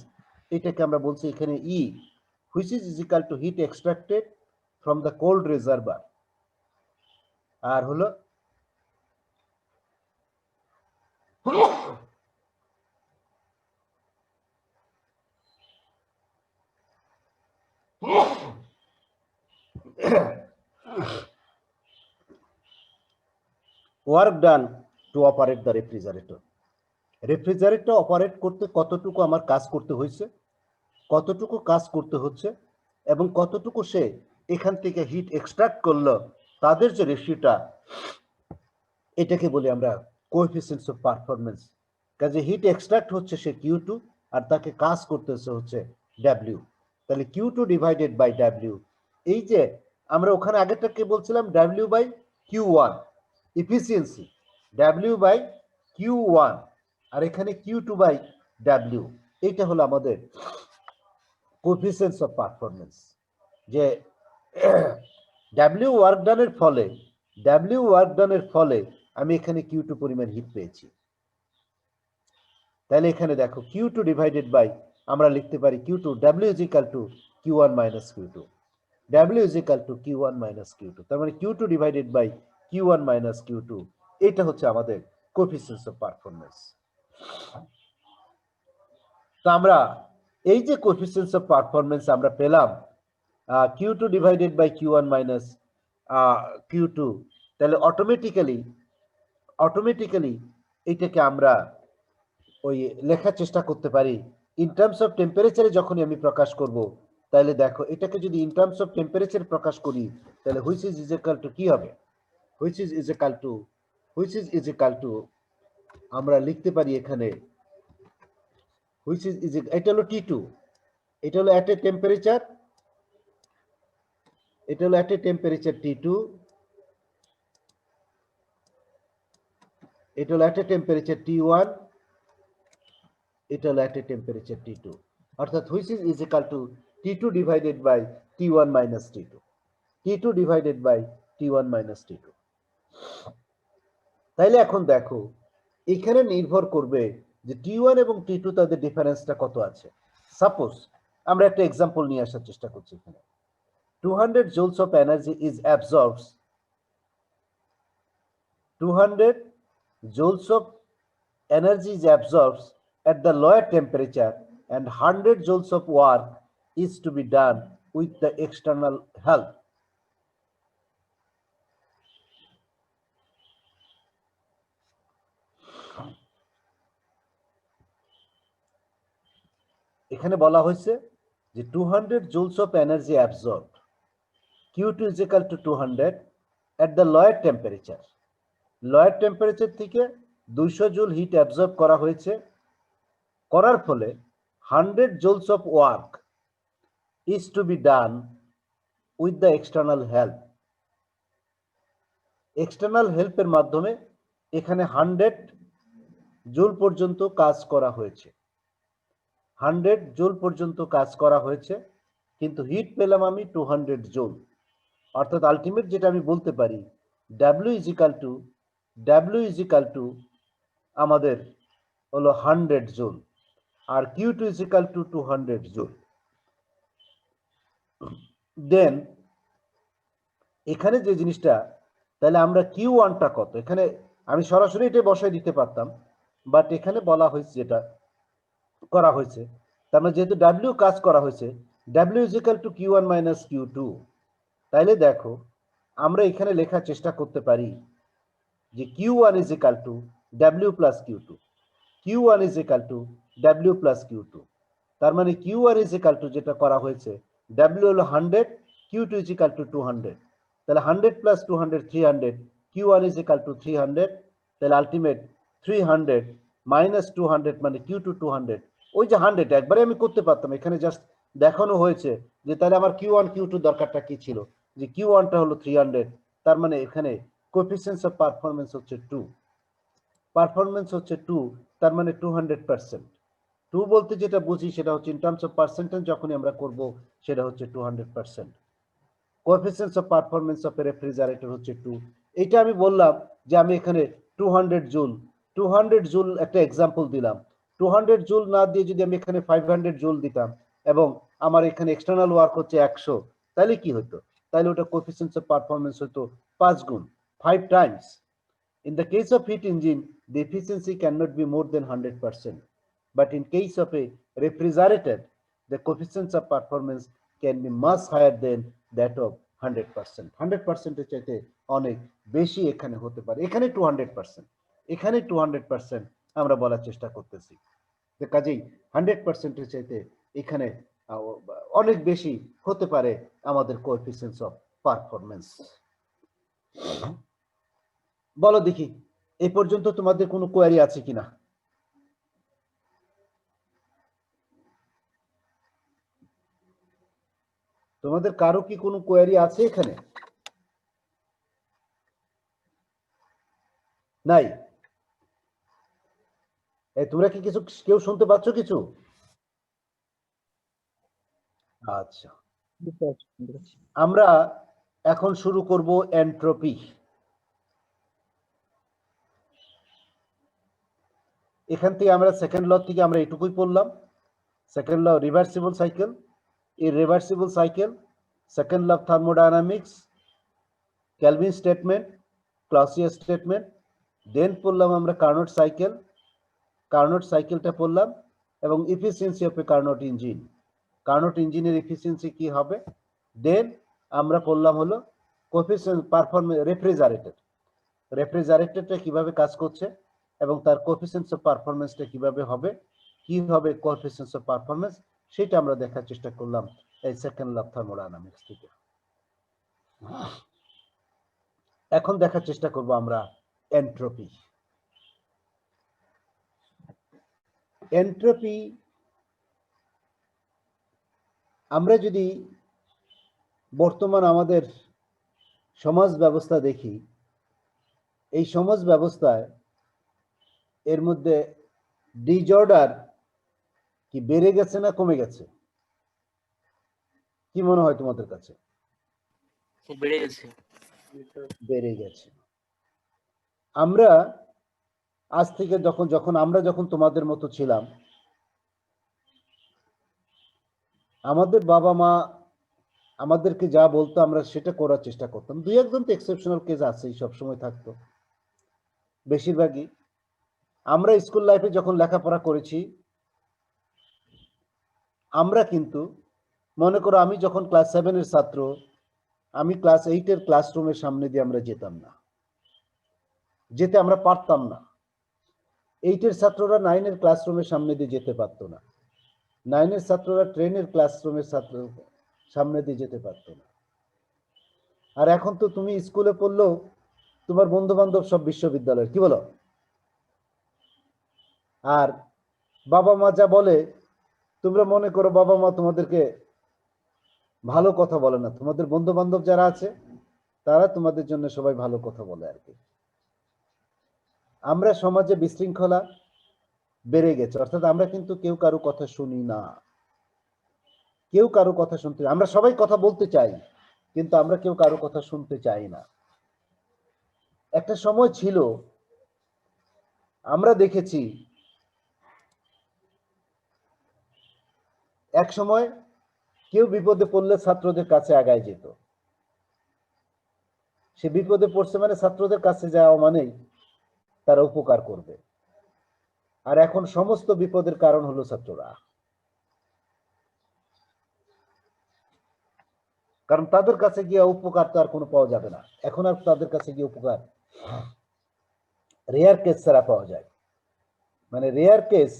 এটাকে আমরা বলছি এখানে E, which is equal to heat extracted from the cold reservoir, আর হলো work done to operate the refrigerator. Refrigerator operate করতে কতটুকু আমার কাজ করতে হয়েছে, কতটুকু কাজ করতে হচ্ছে, এবং কতটুকু সে এখান থেকে হিট এক্সট্রাক্ট করলো, তাদের যে রেশিওটা, এটাকে বলি আমরা কোএফিসিয়েন্টস অফ পারফরম্যান্স। কাজে হিট এক্সট্রাক্ট হচ্ছে সে Q2, আর তাকে কাজ করতেছে হচ্ছে W। তাহলে Q2 ডিভাইডেড বাই W। এই যে আমরা ওখানে আগেরটাকে বলছিলাম W by Q1 efficiency, W by Q1, আর এখানে Q2 বাই W। এইটা হলো আমাদের কোএফিসিয়েন্টস অফ পারফরম্যান্স, যে W ওয়ার্ক ডানের ফলে আমি এখানে Q2 পরিমাণ হিট পেয়েছি। তাহলে এখানে দেখো Q2 ডিভাইডেড বাই আমরা লিখতে পারি Q2 W is equal to Q1 minus Q2. W is equal to Q1 minus Q2. তার মানে Q2 divided by Q1 minus Q2. এটা হচ্ছে আমাদের coefficients of performance. তো আমরা এই যে coefficients of performance আমরা পেলাম Q2 divided by Q1 minus Q2, তাহলে অটোমেটিক্যালি এইটাকে আমরা ওই লেখার চেষ্টা করতে পারি ইন টার্মস অফ টেম্পারেচারে যখনই আমি প্রকাশ করব, তাহলে দেখো এটাকে যদি ইন টার্মস অফ টেম্পারেচার প্রকাশ করি তাহলে হুইচ ইজ ইকুয়াল টু কি হবে, হুইচ ইজ ইকুয়াল টু আমরা লিখতে পারি এখানে হুইচ ইজ এটা হলো T2, এটা হলো অ্যাট এ টেম্পারেচার, এটা হলো অ্যাট এ টেম্পারেচার T2, এটা হলো অ্যাট এ টেম্পারেচার T1, এটা হলো অ্যাট এ টেম্পারেচার T2, অর্থাৎ which is equal to T2 divided by T1 minus T2, T2 divided by T1 minus T2। তাইলে এখন দেখো এখানে নির্ভর করবে যে T1 এবং T2 তাদের ডিফারেন্সটা কত আছে। সাপোজ আমরা একটা এক্সাম্পল নিয়ে আসার চেষ্টা করছি এখানে 200 joules of energy is absorbed, 200 joules of energy is absorbed at the lower temperature and 100 joules of work is to be done with the external help. এখানে বলা হয়েছে যে 200 joules of energy absorbed, Q2 is equal to 200 at the lower temperature, lower temperature থেকে 200 জুল হিট অ্যাবজর্ব করা হয়েছে, করার ফলে 100 joules of work is to be done with the external help. External হেল্পের মাধ্যমে এখানে 100 জুল পর্যন্ত কাজ করা হয়েছে, 100 জুল পর্যন্ত কাজ করা হয়েছে, কিন্তু হিট পেলাম আমি 200 জুল, অর্থাৎ আলটিমেট যেটা আমি বলতে পারি W is equal to আমাদের হলো 100 জুল আর Q2 is equal to 200 joule. Then এখানে যে জিনিসটা, তাহলে আমরা Q1টা কত, এখানে আমি সরাসরি এটা বসাই দিতে পারতাম, বাট এখানে বলা হয়েছে যেটা করা হয়েছে, তার মানে যেহেতু W কাজ করা হয়েছে W is equal to Q1 minus Q2, তাইলে দেখো আমরা এখানে লেখার চেষ্টা করতে পারি যে Q1 is equal to W plus Q2, Q1 is equal to W plus Q2, তার মানে Q1 is equal to যেটা করা হয়েছে W হলো 100, Q2 is equal to 200, তাহলে 100 plus 200 300, Q1 is equal to 300, তাহলে আলটিমেট 300 minus 200 মানে Q2 200, ওই যে 100 একবারে আমি করতে পারতাম, এখানে জাস্ট দেখানো হয়েছে যে তাহলে আমার Q1 Q2 দরকারটা কি ছিল, যে Q1টা হলো 300, তার মানে এখানে কোএফিসিয়েন্টস অফ পারফরম্যান্স হচ্ছে 2, পারফরম্যান্স হচ্ছে 2, তার মানে 200%। 2 বলতে যেটা বুঝি সেটা হচ্ছে ইন টার্মস অফ পার্সেন্টেজ যখনই আমরা করব সেটা হচ্ছে 200%। Coefficients of performance of a refrigerator হচ্ছে 2। এটা আমি বললাম যে আমি এখানে 200 জুল একটা এক্সাম্পল দিলাম, 200 জুল না দিয়ে যদি আমি এখানে 500 জুল দিতাম এবং আমার এখানে এক্সটার্নাল ওয়ার্ক হচ্ছে 100, তাহলে কি হতো, তাহলে ওটা কোএফিসিয়েন্টস অফ পারফরম্যান্স হতো 5 গুণ, 5 Times. In the case of heat engine, the efficiency cannot be more than 100%. But in case of a refrigerator, the coefficients of performance can be much higher than that of 100%. 100% এর চাইতে অনেক বেশি এখানে হতে পারে। এখানে 200%, এখানে 200% আমরা বলার চেষ্টা করতেছি। তো কাজেই 100% এর চাইতে এখানে অনেক বেশি হতে পারে আমাদের কোএফিসিয়েন্টস অফ পারফরম্যান্স। বলো দেখি এই পর্যন্ত তোমাদের কোনো কোয়ারি আছে কিনা? তোমাদের কারো কি কোনো কোয়ারি আছে এখানে? নাই? তোমরা কি কিছু কেউ শুনতে পাচ্ছ কিছু? আচ্ছা, আমরা এখন শুরু করব এন্ট্রপি। এখান থেকে আমরা সেকেন্ড ল থেকে আমরা এটুকুই পড়লাম। Second law, reversible cycle, irreversible cycle, second law of thermodynamics, Kelvin statement, Clausius statement, দেন পড়লাম আমরা কার্নোট সাইকেল, কার্নোট সাইকেলটা পড়লাম, এবং efficiency of A Carnot engine, Carnot ইঞ্জিনের ইফিসিয়েন্সি কি হবে, দেন আমরা পড়লাম হলো কোএফিসিয়েন্ট পারফরম্যান্স রেফ্রিজারেটর, রেফ্রিজারেটরটা কিভাবে কাজ করছে এবং তার কোএফিসিয়েন্টস অফ পারফরম্যান্সটা কিভাবে হবে, কি হবে কোএফিসিয়েন্টস অফ পারফরম্যান্স, সেটা আমরা দেখার চেষ্টা করলাম এই সেকেন্ড ল অফ থার্মোডায়নামিক্স থেকে। এখন দেখার চেষ্টা করব আমরা এন্ট্রপি। এন্ট্রপি আমরা যদি বর্তমান আমাদের সমাজ ব্যবস্থা দেখি, এই সমাজ ব্যবস্থায় এর মধ্যে ডিজঅর্ডার কি বেড়ে গেছে না কমে গেছে? কি মনে হয় তোমাদের কাছে? বেড়ে গেছে। বেড়ে গেছে। আমরা আজ থেকে যখন আমরা তোমাদের মতো ছিলাম, আমাদের বাবা মা আমাদেরকে যা বলতো আমরা সেটা করার চেষ্টা করতাম। দুই একজন তো এক্সেপশনাল কেস আছেই, সবসময় থাকতো। বেশিরভাগই আমরা স্কুল লাইফে যখন লেখাপড়া করেছি, আমরা কিন্তু মনে করো আমি যখন ক্লাস 7-এর ছাত্র, আমি ক্লাস 8-এর ক্লাসরুমের সামনে দিয়ে আমরা যেতাম না, যেতে আমরা পারতাম না। 8-এর ছাত্ররা 9-এর ক্লাসরুমের সামনে দিয়ে যেতে পারতো না, 9-এর ছাত্ররা 10-এর ক্লাসরুমের সামনে দিয়ে যেতে পারতো না। আর এখন তো তুমি স্কুলে পড়লেও তোমার বন্ধু বান্ধব সব বিশ্ববিদ্যালয়ের, কি বলো? আর বাবা মা যা বলে, তোমরা মনে করো বাবা মা তোমাদেরকে ভালো কথা বলে না, তোমাদের বন্ধু বান্ধব যারা আছে তারা তোমাদের জন্য সবাই ভালো কথা বলে আর কি। আমরা সমাজে বিশৃঙ্খলা বেড়ে গেছে, অর্থাৎ আমরা কিন্তু কেউ কারো কথা শুনি না, কেউ কারো কথা শুনতে, আমরা সবাই কথা বলতে চাই কিন্তু আমরা কেউ কারো কথা শুনতে চাই না। একটা সময় ছিল, আমরা দেখেছি এক সময় কেউ বিপদে পড়লে ছাত্রদের কাছে আগায় যেত, সে বিপদে পড়ছে মানে ছাত্রদের কাছে যাওয়া মানেই তারা উপকার করবে। আর এখন সমস্ত বিপদের কারণ হলো ছাত্ররা, কারণ তাদের কাছে গিয়ে উপকার তো আর কোনো পাওয়া যাবে না। এখন আর তাদের কাছে গিয়ে উপকার রেয়ার কেস ছাড়া পাওয়া যায়, মানে রেয়ার কেস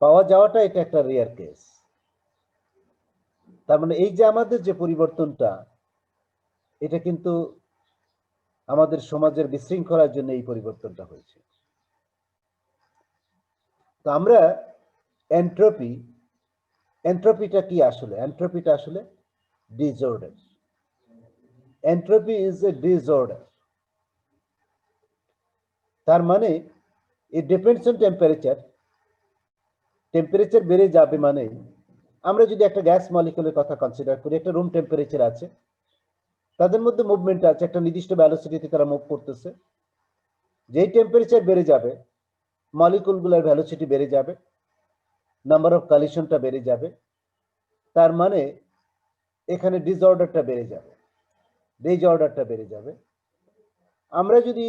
পাওয়া যাওয়াটা এটা একটা রেয়ার কেস। তার মানে এই যে আমাদের যে পরিবর্তনটা, এটা কিন্তু আমাদের সমাজের বিশৃঙ্খলার জন্য এই পরিবর্তনটা হয়েছে। তো আমরা এন্ট্রপিটা কি আসলে? এন্ট্রপিটা আসলে disorder. Entropy is a disorder. তার মানে it depends on temperature. Temperature বেড়ে যাবে মানে, আমরা যদি একটা গ্যাস মলিকুলের কথা কনসিডার করি, একটা রুম টেম্পারেচার আছে, তাদের মধ্যে মুভমেন্ট আছে, একটা নির্দিষ্ট ভ্যালোসিটিতে তারা মুভ করতেছে। যেই টেম্পারেচার বেড়ে যাবে, মলিকুলগুলোর ভ্যালোসিটি বেড়ে যাবে, নাম্বার অফ কলিশনটা বেড়ে যাবে, তার মানে এখানে ডিসঅর্ডারটা বেড়ে যাবে। আমরা যদি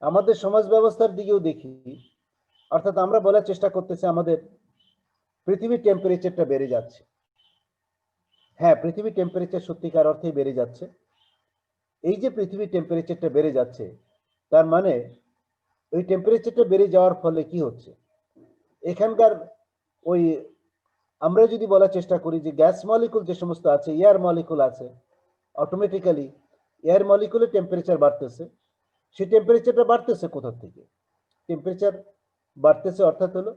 আমাদের সমাজ ব্যবস্থার দিকেও দেখি, অর্থাৎ আমরা বলার চেষ্টা করতেছি আমাদের পৃথিবীর টেম্পারেচারটা বেড়ে যাচ্ছে। হ্যাঁ, পৃথিবীর টেম্পারেচার সত্যিকার অর্থেই বেড়ে যাচ্ছে। এই যে পৃথিবীর টেম্পারেচারটা বেড়ে যাচ্ছে, তার মানে ওই টেম্পারেচারটা বেড়ে যাওয়ার ফলে কি হচ্ছে, এখানকার ওই আমরা যদি বলার চেষ্টা করি যে গ্যাস মলিকুল যে সমস্ত আছে, এয়ার মলিকুল আছে, অটোমেটিক্যালি এয়ার মলিকুলের টেম্পারেচার বাড়তেছে। সেই টেম্পারেচারটা বাড়তেছে কোথা থেকে? টেম্পারেচার বাড়তেছে অর্থাৎ হলো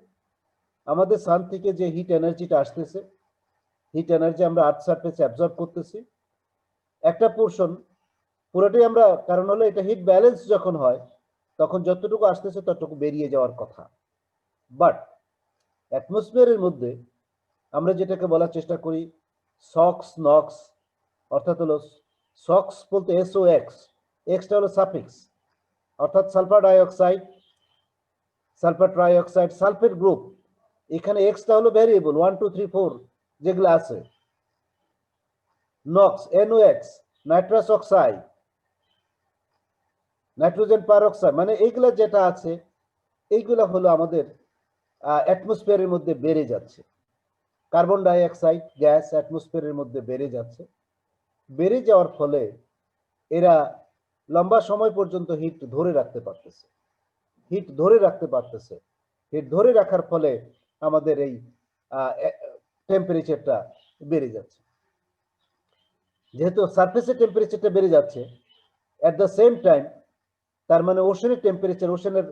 আমাদের সান থেকে যে হিট এনার্জিটা আসতেছে, হিট এনার্জি আমরা আর্থ সারফেসে অ্যাবজর্ব করতেছি একটা পোর্শন, পুরোটাই আমরা, কারণ হলো এটা হিট ব্যালেন্স যখন হয় তখন যতটুকু আসতেছে ততটুকু বেরিয়ে যাওয়ার কথা। বাট অ্যাটমসফিয়ারের মধ্যে আমরা যেটাকে বলার চেষ্টা করি সক্স নক্স, অর্থাৎ হলো সক্স বলতে SOX, এক্সটা হলো সাফিক্স, অর্থাৎ সালফার ট্রাইঅক্সাইড, সালফেট গ্রুপ, এখানে এক্সটা হলো ভ্যারিয়েবল 1 2 3 4 যেগুলো আছে, NOx, NOx, nitrous oxide, nitrogen peroxide, মানে এইগুলা যেটা আছে এইগুলা হলো আমাদের অ্যাটমসফিয়ারের মধ্যে বেড়ে যাচ্ছে। কার্বন ডাই অক্সাইড গ্যাস অ্যাটমসফিয়ারের মধ্যে বেড়ে যাচ্ছে। বেড়ে যাওয়ার ফলে এরা লম্বা সময় পর্যন্ত হিট ধরে রাখতে পারতেছে। হিট ধরে রাখতে পারতেছে। হিট ধরে রাখার ফলে আমাদের এই টেম্পারেচারটা বেড়ে যাচ্ছে। যেহেতু সারফেসের টেম্পারেচারটা বেড়ে যাচ্ছে, অ্যাট দ্য সেম টাইম তার মানে ওশনের টেম্পারেচার, ওশনের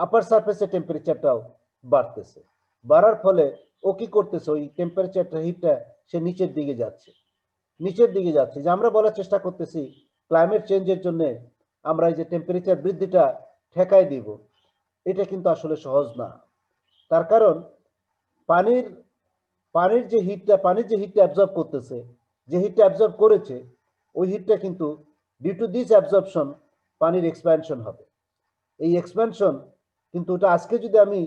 আপার সারফেসের টেম্পারেচারটাও বাড়তেছে। বাড়ার ফলে ও কি করতেছে, ওই টেম্পারেচারটা হিটটা সে নিচের দিকে যাচ্ছে, নিচের দিকে যাচ্ছে। যে আমরা বলার চেষ্টা করতেছি ক্লাইমেট চেঞ্জের জন্য আমরা এই যে টেম্পারেচার বৃদ্ধিটা ঠেকাই দিব, এটা কিন্তু আসলে সহজ না। তার কারণ পানির যে হিটটা অ্যাবজর্ব করতেছে, যে হিটটা অ্যাবজর্ব করেছে, ওই হিটটা কিন্তু ডিউ টু দিস অ্যাবজর্পশন পানির এক্সপ্যানশন হবে। এই এক্সপ্যানশন কিন্তু ওটা আজকে যদি আমি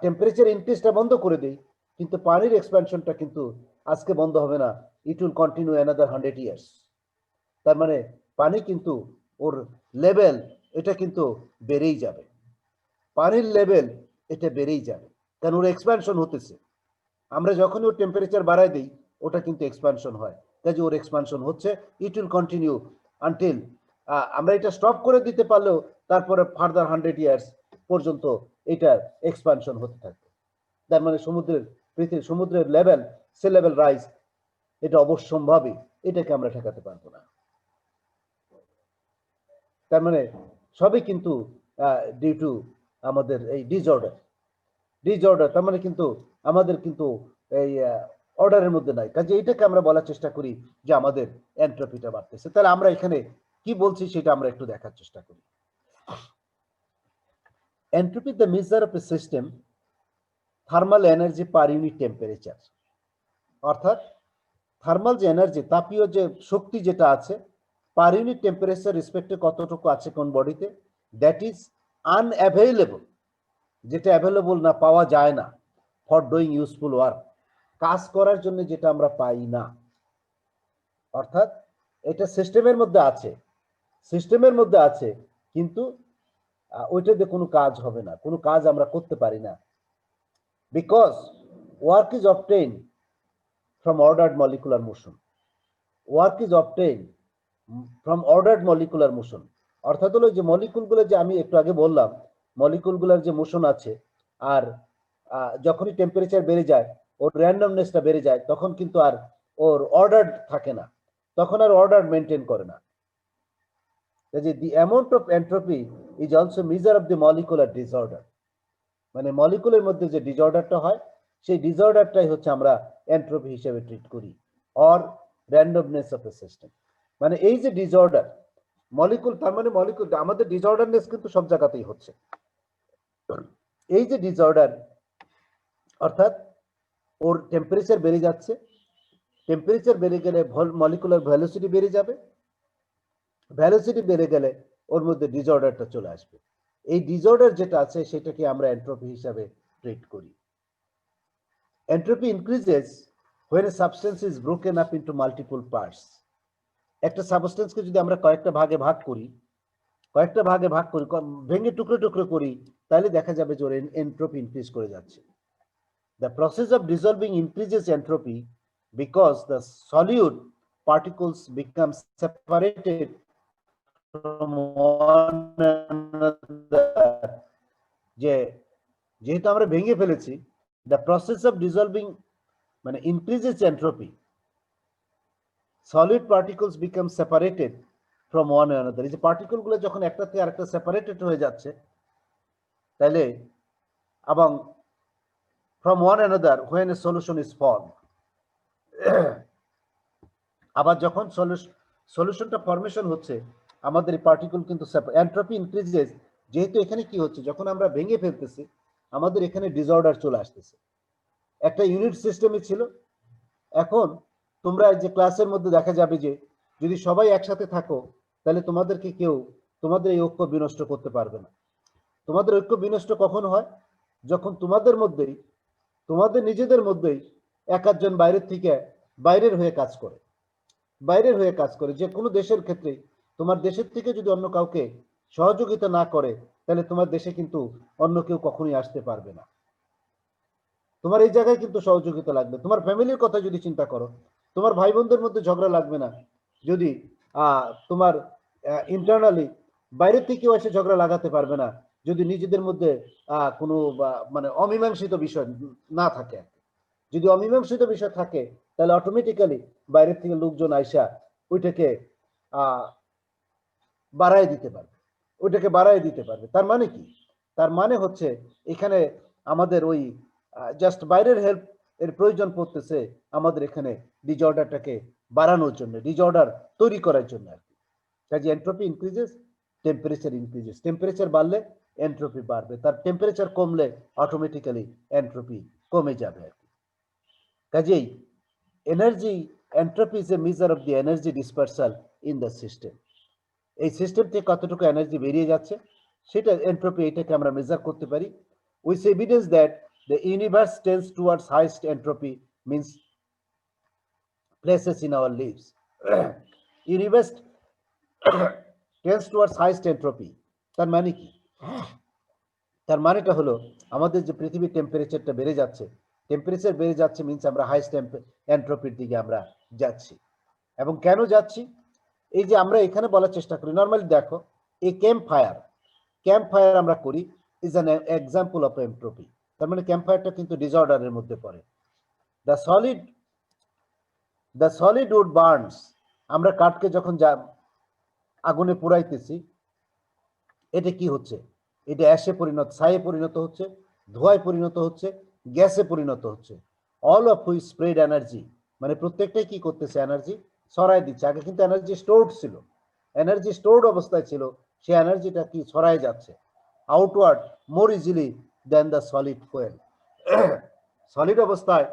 টেম্পারেচার ইনক্রিজটা বন্ধ করে দিই, কিন্তু পানির এক্সপ্যানশনটা কিন্তু আজকে বন্ধ হবে না, it will continue another 100 years. তার মানে পানি কিন্তু ওর লেভেল এটা কিন্তু বেড়েই যাবে, পানির লেভেল এটা বেড়েই যাবে, কারণ ওর এক্সপ্যানশন হতেছে। আমরা যখন ওর টেম্পারেচার বাড়াই দিই ওটা কিন্তু এক্সপ্যানশন হয়, কাজে ওর এক্সপ্যানশন হচ্ছে, ইট উইল কন্টিনিউ আনটিল আমরা এটা স্টপ করে দিতে পারলেও তারপরে ফার্দার 100 ইয়ার্স পর্যন্ত এটার এক্সপ্যানশন হতে থাকবে। তার মানে সমুদ্রের লেভেল, সে লেভেল রাইজ এটা অবশ্যম্ভাবী, এটাকে আমরা ঠেকাতে পারবো না। তার মানে সবই কিন্তু ডিউ টু আমাদের এই ডিসঅর্ডার, তার মানে কিন্তু আমাদের কিন্তু এই অর্ডারের মধ্যে নাই। কাজে এইটাকে আমরা বলার চেষ্টা করি যে আমাদের এন্ট্রপিটা বাড়তেছে। তাহলে আমরা এখানে কি বলছি সেটা আমরা একটু দেখার চেষ্টা করি। Entropy the measure of a system thermal energy per unit temperature, অর্থাৎ থার্মাল যে এনার্জি, তাপীয় যে শক্তি যেটা আছে পার ইউনিট টেম্পারেচার রেসপেক্টে কতটুকু আছে কোন বডিতে, দ্যাট ইজ আনঅ্যাভেলেবল, যেটা অ্যাভেলেবল না, পাওয়া যায় না, ফর ডুইং ইউজফুল ওয়ার্ক, কাজ করার জন্য যেটা আমরা পাই না। অর্থাৎ এটা সিস্টেমের মধ্যে আছে কিন্তু ওইটাতে কোনো কাজ হবে না, কোনো কাজ আমরা করতে পারি না, because work is obtain from ordered molecular motion. Work is obtain from ordered molecular motion, অর্থাৎ হলো যে মলিকুলগুলো যে আমি একটু আগে বললাম, মলিকুলগুলোর যে মোশন আছে, আর যখনই টেম্পারেচার বেড়ে যায় ওর র্যান্ডমনেসটা বেড়ে যায়, তখন কিন্তু আর ওর অর্ডার থাকে না, তখন আর অর্ডার মেনটেন করে না। যে দি amount of entropy is also measure of the molecular disorder, মানে মলিকুলের মধ্যে যে ডিসঅর্ডারটা হয় সেই ডিসঅর্ডারটাই হচ্ছে আমরা এন্ট্রপি হিসেবে ট্রিট করি, or randomness of a system. মানে এই যে ডিসঅর্ডার মলিকুল, তার মানে মলিকুল আমাদের ডিসঅর্ডারনেস কিন্তু সব জায়গাতেই হচ্ছে। এই যে ডিসঅর্ডার অর্থাৎ ওর টেম্পারেচার বেড়ে যাচ্ছে, টেম্পারেচার বেড়ে গেলে মলিকুলার ভ্যালোসিটি বেড়ে যাবে, ভ্যালোসিটি বেড়ে গেলে ওর মধ্যে ডিসঅর্ডারটা চলে আসবে। এই ডিসঅর্ডার যেটা আছে সেটাকে আমরা এন্ট্রপি হিসাবে ট্রিট করি। Entropy increases when a substance is broken up into multiple parts. একটা সাবস্টেন্সকে যদি আমরা কয়েকটা ভাগে ভাগ করি, ভেঙে টুকরো টুকরো করি, তাহলে দেখা যাবে যে ওর এন্ট্রপি ইনক্রিজ করে যাচ্ছে। The process of dissolving increases entropy because the solute particles become separated from one another. যেহেতু আমরা ভেঙে ফেলেছি, the process of dissolving মানে increases entropy, solid particles become separated from one another. এই যে পার্টিকেল গুলো যখন একটা থেকে আরেকটা সেপারেটেড হয়ে যাচ্ছে, তাহলে এবং from one another when a solution is formed, আবার যখন সলিউশনটা ফরমেশন হচ্ছে আমাদের এই পার্টিকেল কিন্তু এন্ট্রপি ইনক্রিজেস। যেহেতু এখানে কি হচ্ছে, যখন আমরা ভেঙে ফেলতেছি আমাদের এখানে ডিসঅর্ডার চলে আসতেছে। একটা ইউনিট সিস্টেমে ছিল, এখন তোমরা যে ক্লাসের মধ্যে দেখা যাবে যে যদি সবাই একসাথে থাকো তাহলে তোমাদেরকে কেউ তোমাদের এই ঐক্য বিনষ্ট করতে পারবে না। তোমাদের ঐক্য বিনষ্ট কখন হয়, যখন তোমাদের মধ্যেই, তোমাদের নিজেদের মধ্যেই এক একজন বাইরের থেকে বাইরের হয়ে কাজ করে, বাইরের হয়ে কাজ করে, যে কোনো দেশের ক্ষেত্রে তোমার দেশের থেকে যদি অন্য কাউকে সহযোগিতা না করে, তাহলে তোমার দেশে কিন্তু অন্য কেউ কখনোই আসতে পারবে না। তোমার এই জায়গায় কিন্তু সহযোগিতা লাগবে। তোমার ফ্যামিলির কথা যদি চিন্তা করো, তোমার ভাই বোনদের মধ্যে ঝগড়া লাগবে না যদি তোমার ইন্টারনালি বাইরের থেকে কেউ এসে ঝগড়া লাগাতে পারবে না যদি নিজেদের মধ্যে কোনো মানে অমীমাংসিত বিষয় না থাকে। যদি অমীমাংসিত বিষয় থাকে, তাহলে অটোমেটিক্যালি বাইরের থেকে লোকজন আইসা ওইটাকে বাড়ায় দিতে পারবে, ওইটাকে বাড়ায় দিতে পারবে। তার মানে কি? তার মানে হচ্ছে এখানে আমাদের ওই জাস্ট বাইরের হেল্প এর প্রয়োজন পড়তেছে আমাদের এখানে ডিজঅর্ডারটাকে বাড়ানোর জন্য, ডিজঅর্ডার তৈরি করার জন্য আর কি। কাজে entropy increases, temperature increases. Temperature বাড়লে এন্ট্রপি বাড়বে, তার টেম্পারেচার কমলে অটোমেটিক্যালি এন্ট্রপি কমে যাবে আর কি। কাজেই energy, entropy is a measure of the energy dispersal in the system. এই সিস্টেম থেকে কতটুকু এনার্জি বেরিয়ে যাচ্ছে সেটা এন্ট্রপি, এটাকে আমরা মেজার করতে পারি। With evidence that the universe tends towards highest entropy means places in our lives. Universe tends towards highest entropy, তার মানে কি? তার মানেটা হলো আমাদের যে পৃথিবীর টেম্পারেচারটা বেড়ে যাচ্ছে, টেম্পারেচার বেড়ে যাচ্ছে মিন্স আমরা হাইয়েস্ট এন্ট্রপির দিকে আমরা যাচ্ছি। এবং কেন যাচ্ছি? এই যে আমরা এখানে বলার চেষ্টা করি, নর্মালি দেখো এই ক্যাম্প ফায়ার আমরা করি is an example of entropy. তার মানে ক্যাম্প ফায়ারটা কিন্তু ডিসঅর্ডারের মধ্যে পড়ে। দ্য সলিড উড বার্নস, আমরা কাঠকে যখন আগুনে পুড়াইতেছি, এটা কি হচ্ছে? এটা অ্যাশে পরিণত, ছায়ে পরিণত হচ্ছে, ধোঁয়ায় পরিণত হচ্ছে, গ্যাসে পরিণত হচ্ছে। All of which spread energy, মানে প্রত্যেকটাই কি করতেছে? এনার্জি ছড়াই দিচ্ছে। আগে কিন্তু এনার্জি স্টোরড ছিল, এনার্জি স্টোরড অবস্থায় ছিল, সেই এনার্জিটা কি ছড়াই যাচ্ছে outward more easily than the solid fuel. Solid অবস্থায়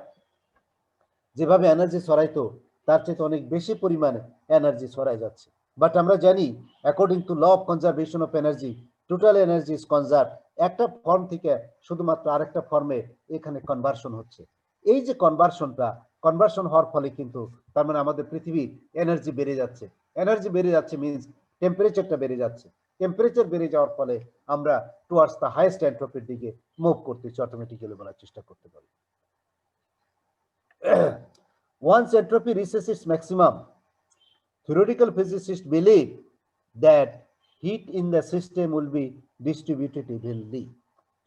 যেভাবে এনার্জি ছড়াইতো তার চেয়ে অনেক বেশি পরিমাণে এনার্জি ছড়াই যাচ্ছে। বাট আমরা জানি according to law of conservation of energy, total energy is conserve. একটা ফর্ম থেকে শুধুমাত্র আরেকটা ফর্মে এখানে কনভার্সন হচ্ছে। এই যে কনভার্সন হওয়ার ফলে কিন্তু তার মানে আমাদের পৃথিবীর এনার্জি বেড়ে যাচ্ছে। এনার্জি বেড়ে যাচ্ছে মিন্স টেম্পারেচারটা বেড়ে যাচ্ছে। টেম্পারেচার বেড়ে যাওয়ার ফলে আমরা টুয়ার্ডস দ্য হাইয়েস্ট এন্ট্রপির দিকে মুভ করতেছি, অটোমেটিক্যালি বলার চেষ্টা করতে পারি। Once entropy reaches its maximum, theoretical physicists believe that heat in the system will be distributed evenly.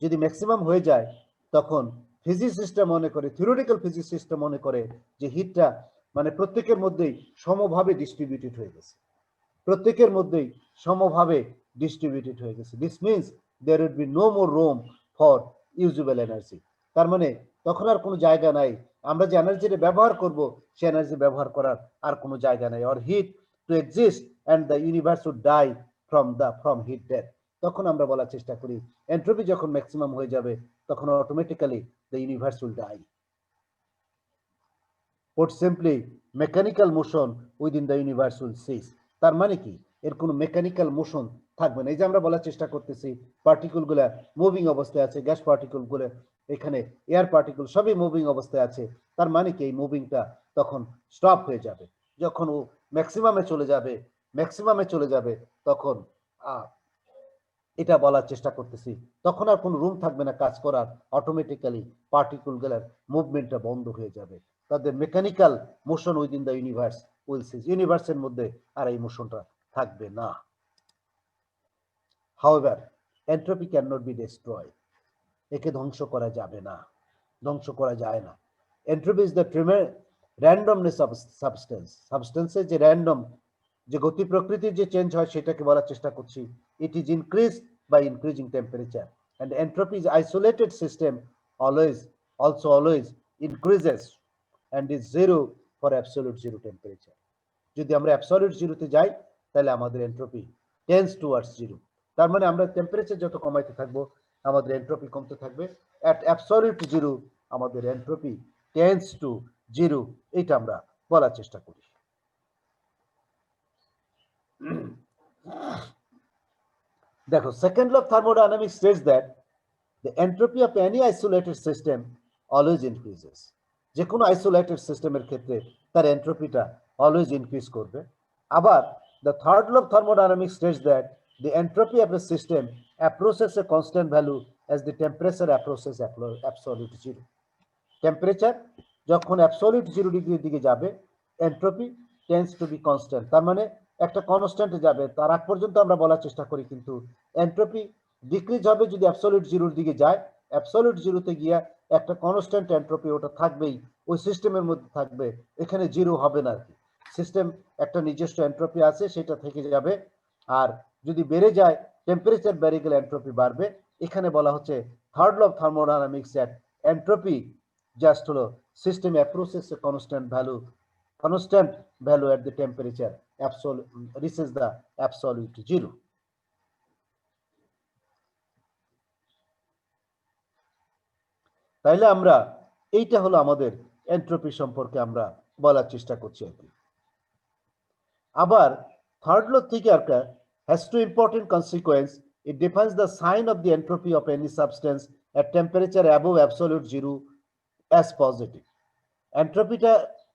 যদি ম্যাক্সিমাম হয়ে যায় তখন ফিজিসিস্টরা মনে করে, থিওরিটিক্যাল ফিজিসিস্টরা মনে করে যে হিটটা মানে প্রত্যেকের মধ্যেই সমভাবে ডিস্ট্রিবিউটেড হয়ে গেছে, প্রত্যেকের মধ্যেই সমভাবে ডিস্ট্রিবিউটেড হয়ে গেছে। This means there would be no more room for usable energy. তার মানে তখন আর কোনো জায়গা নাই, আমরা যে এনার্জিটা ব্যবহার করব সে এনার্জি ব্যবহার করার আর কোনো জায়গা নাই। Or heat to exist and the universe would die from heat death. তখন আমরা বলার চেষ্টা করি এন্ট্রপি যখন ম্যাক্সিমাম হয়ে যাবে তখন automatically the universe will die. Put simply, mechanical motion within the universe will cease. তার মানে কি? এর কোনো মেকানিক্যাল মোশন থাকবে না। এই যে আমরা বলার চেষ্টা করতেছি পার্টিকুলগুলো মুভিং অবস্থায় আছে, গ্যাস পার্টিকুলগুলো এখানে এয়ার পার্টিকুল সবই মুভিং অবস্থায় আছে। তার মানে কি? এই মুভিংটা তখন স্টপ হয়ে যাবে যখন ও ম্যাক্সিমামে চলে যাবে তখন এটা বলার চেষ্টা করতেছি তখন আর কোনো রুম থাকবে না কাজ করার, অটোমেটিক্যালি পার্টিকুলগুলোর মুভমেন্টটা বন্ধ হয়ে যাবে, তাদের mechanical motion within the universe will cease, ইউনিভার্সের মধ্যে আর এই মোশনটা থাকবে না। However entropy can not be destroyed, একে ধ্বংস করা যাবে না, ধ্বংস করা যায় না। Entropy is the randomness of সাবস্টেন্সের যে র্যান্ডম যে গতি প্রকৃতির যে চেঞ্জ হয় সেটাকে বলার চেষ্টা করছি। It is increase by increasing temperature and entropy is isolated system always increases and is zero for absolute zero temperature. যদি আমরা অ্যাবসলিউট জিরোতে যাই তাহলে আমাদের এন্ট্রপি টেন্ডস টুয়ার্ডস জিরো। তার মানে আমরা টেম্পারেচার যত কমাইতে থাকবো আমাদের এন্ট্রপি কমতে থাকবে। অ্যাট অ্যাবসলিউট জিরো আমাদের এন্ট্রপি টেন্ডস টু জিরো, এটা আমরা বলার চেষ্টা করি। দেখো, second law of thermodynamics states that the entropy of any isolated system always increases. যে কোনো isolated সিস্টেমের ক্ষেত্রে তার এন্ট্রপিটা always increase করবে। আবার the third law of thermodynamics states that the entropy of a system approaches a constant value as the temperature approaches absolute zero. Temperature যখন অ্যাবসলিউট 0 ডিগ্রির দিকে যাবে entropy tends to be constant, তার মানে একটা কনস্ট্যান্টে যাবে, তার আগ পর্যন্ত আমরা বলার চেষ্টা করি, কিন্তু এন্ট্রপি ডিক্রিজ হবে যদি অ্যাবসলিউট 0 দিকে যায়। অ্যাবসলিউট 0 গিয়া একটা কনস্ট্যান্ট এন্ট্রপি ওটা থাকবেই, ওই সিস্টেমের মধ্যে থাকবে, এখানে 0 হবে না আর কি। সিস্টেম একটা নিজস্ব এন্ট্রপি আছে, সেটা থেকে যাবে। আর যদি বেড়ে যায়, টেম্পারেচার বেড়ে গেলে এন্ট্রপি বাড়বে। এখানে বলা হচ্ছে third law of thermodynamics at entropy just হলো system approaches a constant value at the temperature reaches the absolute zero. তাইলে আমরা এইটা হলো আমাদের এন্ট্রপি সম্পর্কে আমরা বলার চেষ্টা করছি আর কি। আবার থার্ড ল থেকে একটা has two important consequence. It defines the sign of the entropy of any substance at temperature above absolute zero as positive. এন্ট্রপিটা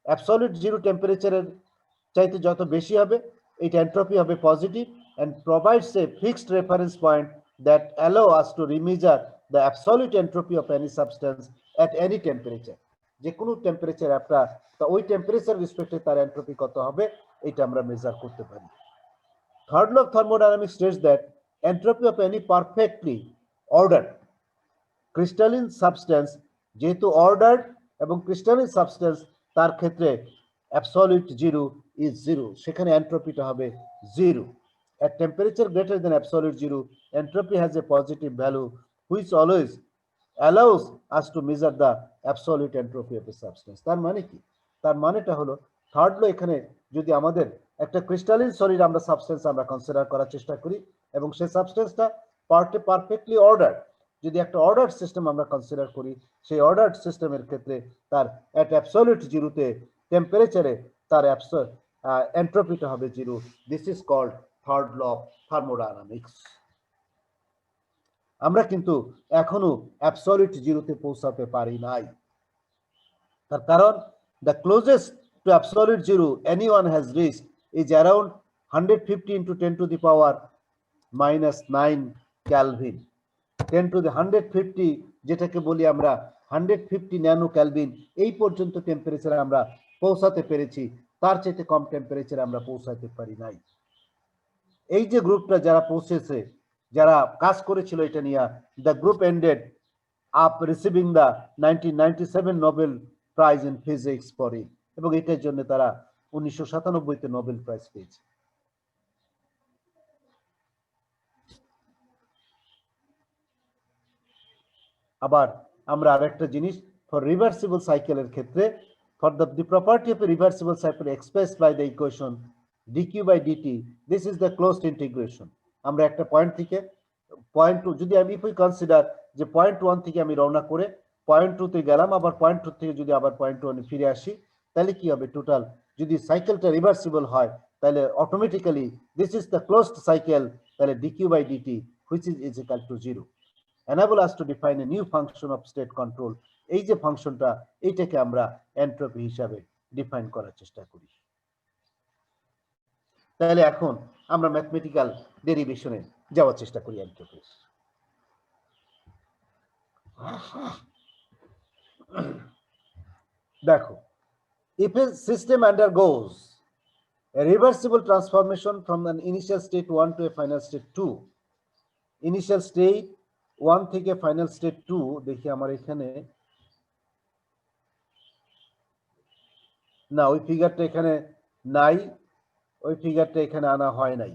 অ্যাবসলিউট 0 টেম্পারেচারের চাইতে যত বেশি হবে, এটা এন্ট্রপি হবে positive and provides a fixed reference point that allow us to measure the absolute entropy of any substance at any temperature. যে কোনো টেম্পারেচার একটা ওই টেম্পারেচার রেসপেক্টে তার এন্ট্রপি কত হবে এটা আমরা মেজার করতে পারি। Third law of thermodynamics states that entropy of any perfectly ordered crystalline substance, যেহেতু অর্ডার্ড এবং ক্রিস্টালিন সাবস্টেন্স, তার ক্ষেত্রে অ্যাবসলিউট 0 ইজ 0, সেখানে এন্ট্রপিটা হবে 0। at temperature greater than absolute 0 entropy has a positive value which always allows us to measure the absolute entropy of a substance. তার মানে কি? তার মানেটা হলো থার্ড ল, এখানে যদি আমাদের একটা ক্রিস্টালিন সলিড আমরা সাবস্টেন্স আমরা কনসিডার করার চেষ্টা করি এবং সেই সাবস্টেন্সটা পারফেক্টলি অর্ডার, যদি একটা অর্ডার সিস্টেম আমরা কনসিডার করি, সেই অর্ডার সিস্টেমের ক্ষেত্রে তার এট অ্যাবসলিউট 0-তে টেম্পারেচারে তার এন্ট্রপিটা হবে 0। This is called third law of thermodynamics. আমরা কিন্তু এখনো অ্যাবসলিউট 0-তে পৌঁছাতে পারি নাই, তার কারণ the closest to absolute 0 anyone has reached is around 150 into 10 to the power -9 kelvin. 10 to the 150, যেটাকে বলি আমরা 150 ন্যানো কেলভিন, এই পর্যন্ত টেম্পারেচারে আমরা পৌঁছাতে পেরেছি, তার চাইতে কম টেম্পারেচারে আমরা পৌঁছাতে পারি নাই। এই যে গ্রুপটা যারা পৌঁছেছে, যারা কাজ করেছিল এটা নিয়ে, the group ended up receiving the 1997 Nobel prize in physics for it, এবং এটার জন্য তারা 1997-তে নোবেল প্রাইজ পেয়েছে। আবার আমরা আরেকটা জিনিস, ফর রিভার্সিবল সাইকেলের ক্ষেত্রে, for the property of a reversible cycle expressed by the equation dq by dt, this is the closed integration. আমরা একটা পয়েন্ট থেকে পয়েন্ট 2, যদি আমি কনসিডার যে পয়েন্ট 1 থেকে আমি রওনা করে পয়েন্ট 2-তে গেলাম, আবার পয়েন্ট 2 থেকে যদি আবার পয়েন্ট 1-এ ফিরে আসি, তাহলে কি হবে? টোটাল যদি সাইকেলটা রিভার্সিবল হয়, তাহলে automatically this is the closed cycle, তাহলে dq by dt which is equal to 0 enable us to define a new function of state control. এই যে ফাংশনটা, এইটাকে আমরা এন্ট্রপি হিসাবে ডিফাইন করার চেষ্টা করি। তাহলে এখন আমরা ম্যাথমেটিক্যাল ডেরিভেশনে যাওয়ার চেষ্টা করি এন্ট্রপি। দেখো, if a system undergoes a reversible transformation from an initial state 1 to a final state 2, initial state 1 থেকে ফাইনাল স্টেট 2, দেখি আমার এখানে না, ওই ফিগারটা এখানে নাই, ওই ফিগারটা এখানে আনা হয় নাই,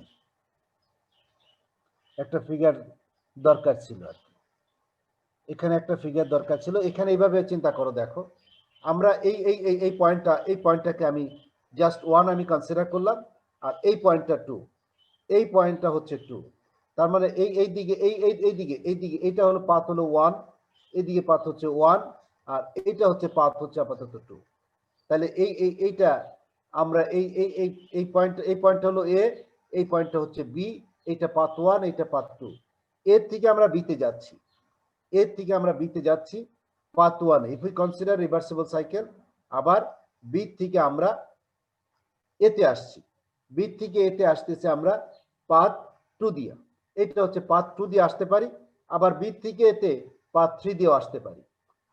একটা ফিগার দরকার ছিল আর কি, এখানে একটা ফিগার দরকার ছিল। এখানে এইভাবে চিন্তা করো, দেখো আমরা এই পয়েন্টটাকে আমি জাস্ট 1 আমি কনসিডার করলাম, আর এই পয়েন্টটা 2, এই পয়েন্টটা হচ্ছে 2, তার মানে এইদিকে এইটা হলো পাথ হলো 1, এইদিকে পাথ হচ্ছে 1, আর এইটা হচ্ছে পাথ হচ্ছে আপাতত 2। তাহলে এইটা আমরা এই পয়েন্ট হলো এ, এই পয়েন্টটা হচ্ছে বি, এইটা পাথ 1, এইটা পাথ 2, এর থেকে আমরা বিতে যাচ্ছি। এর থেকে আমরা বি তে যাচ্ছি path 1 if we consider reversible cycle, আবার বি থেকে আমরা এতে আসছি, বি থেকে এতে আসতেছে আমরা পাথ 2 দিয়ে, এটা হচ্ছে পাথ 2 দিয়ে আসতে পারি, আবার বি থেকে এতে পাথ 3 দিয়েও আসতে পারি,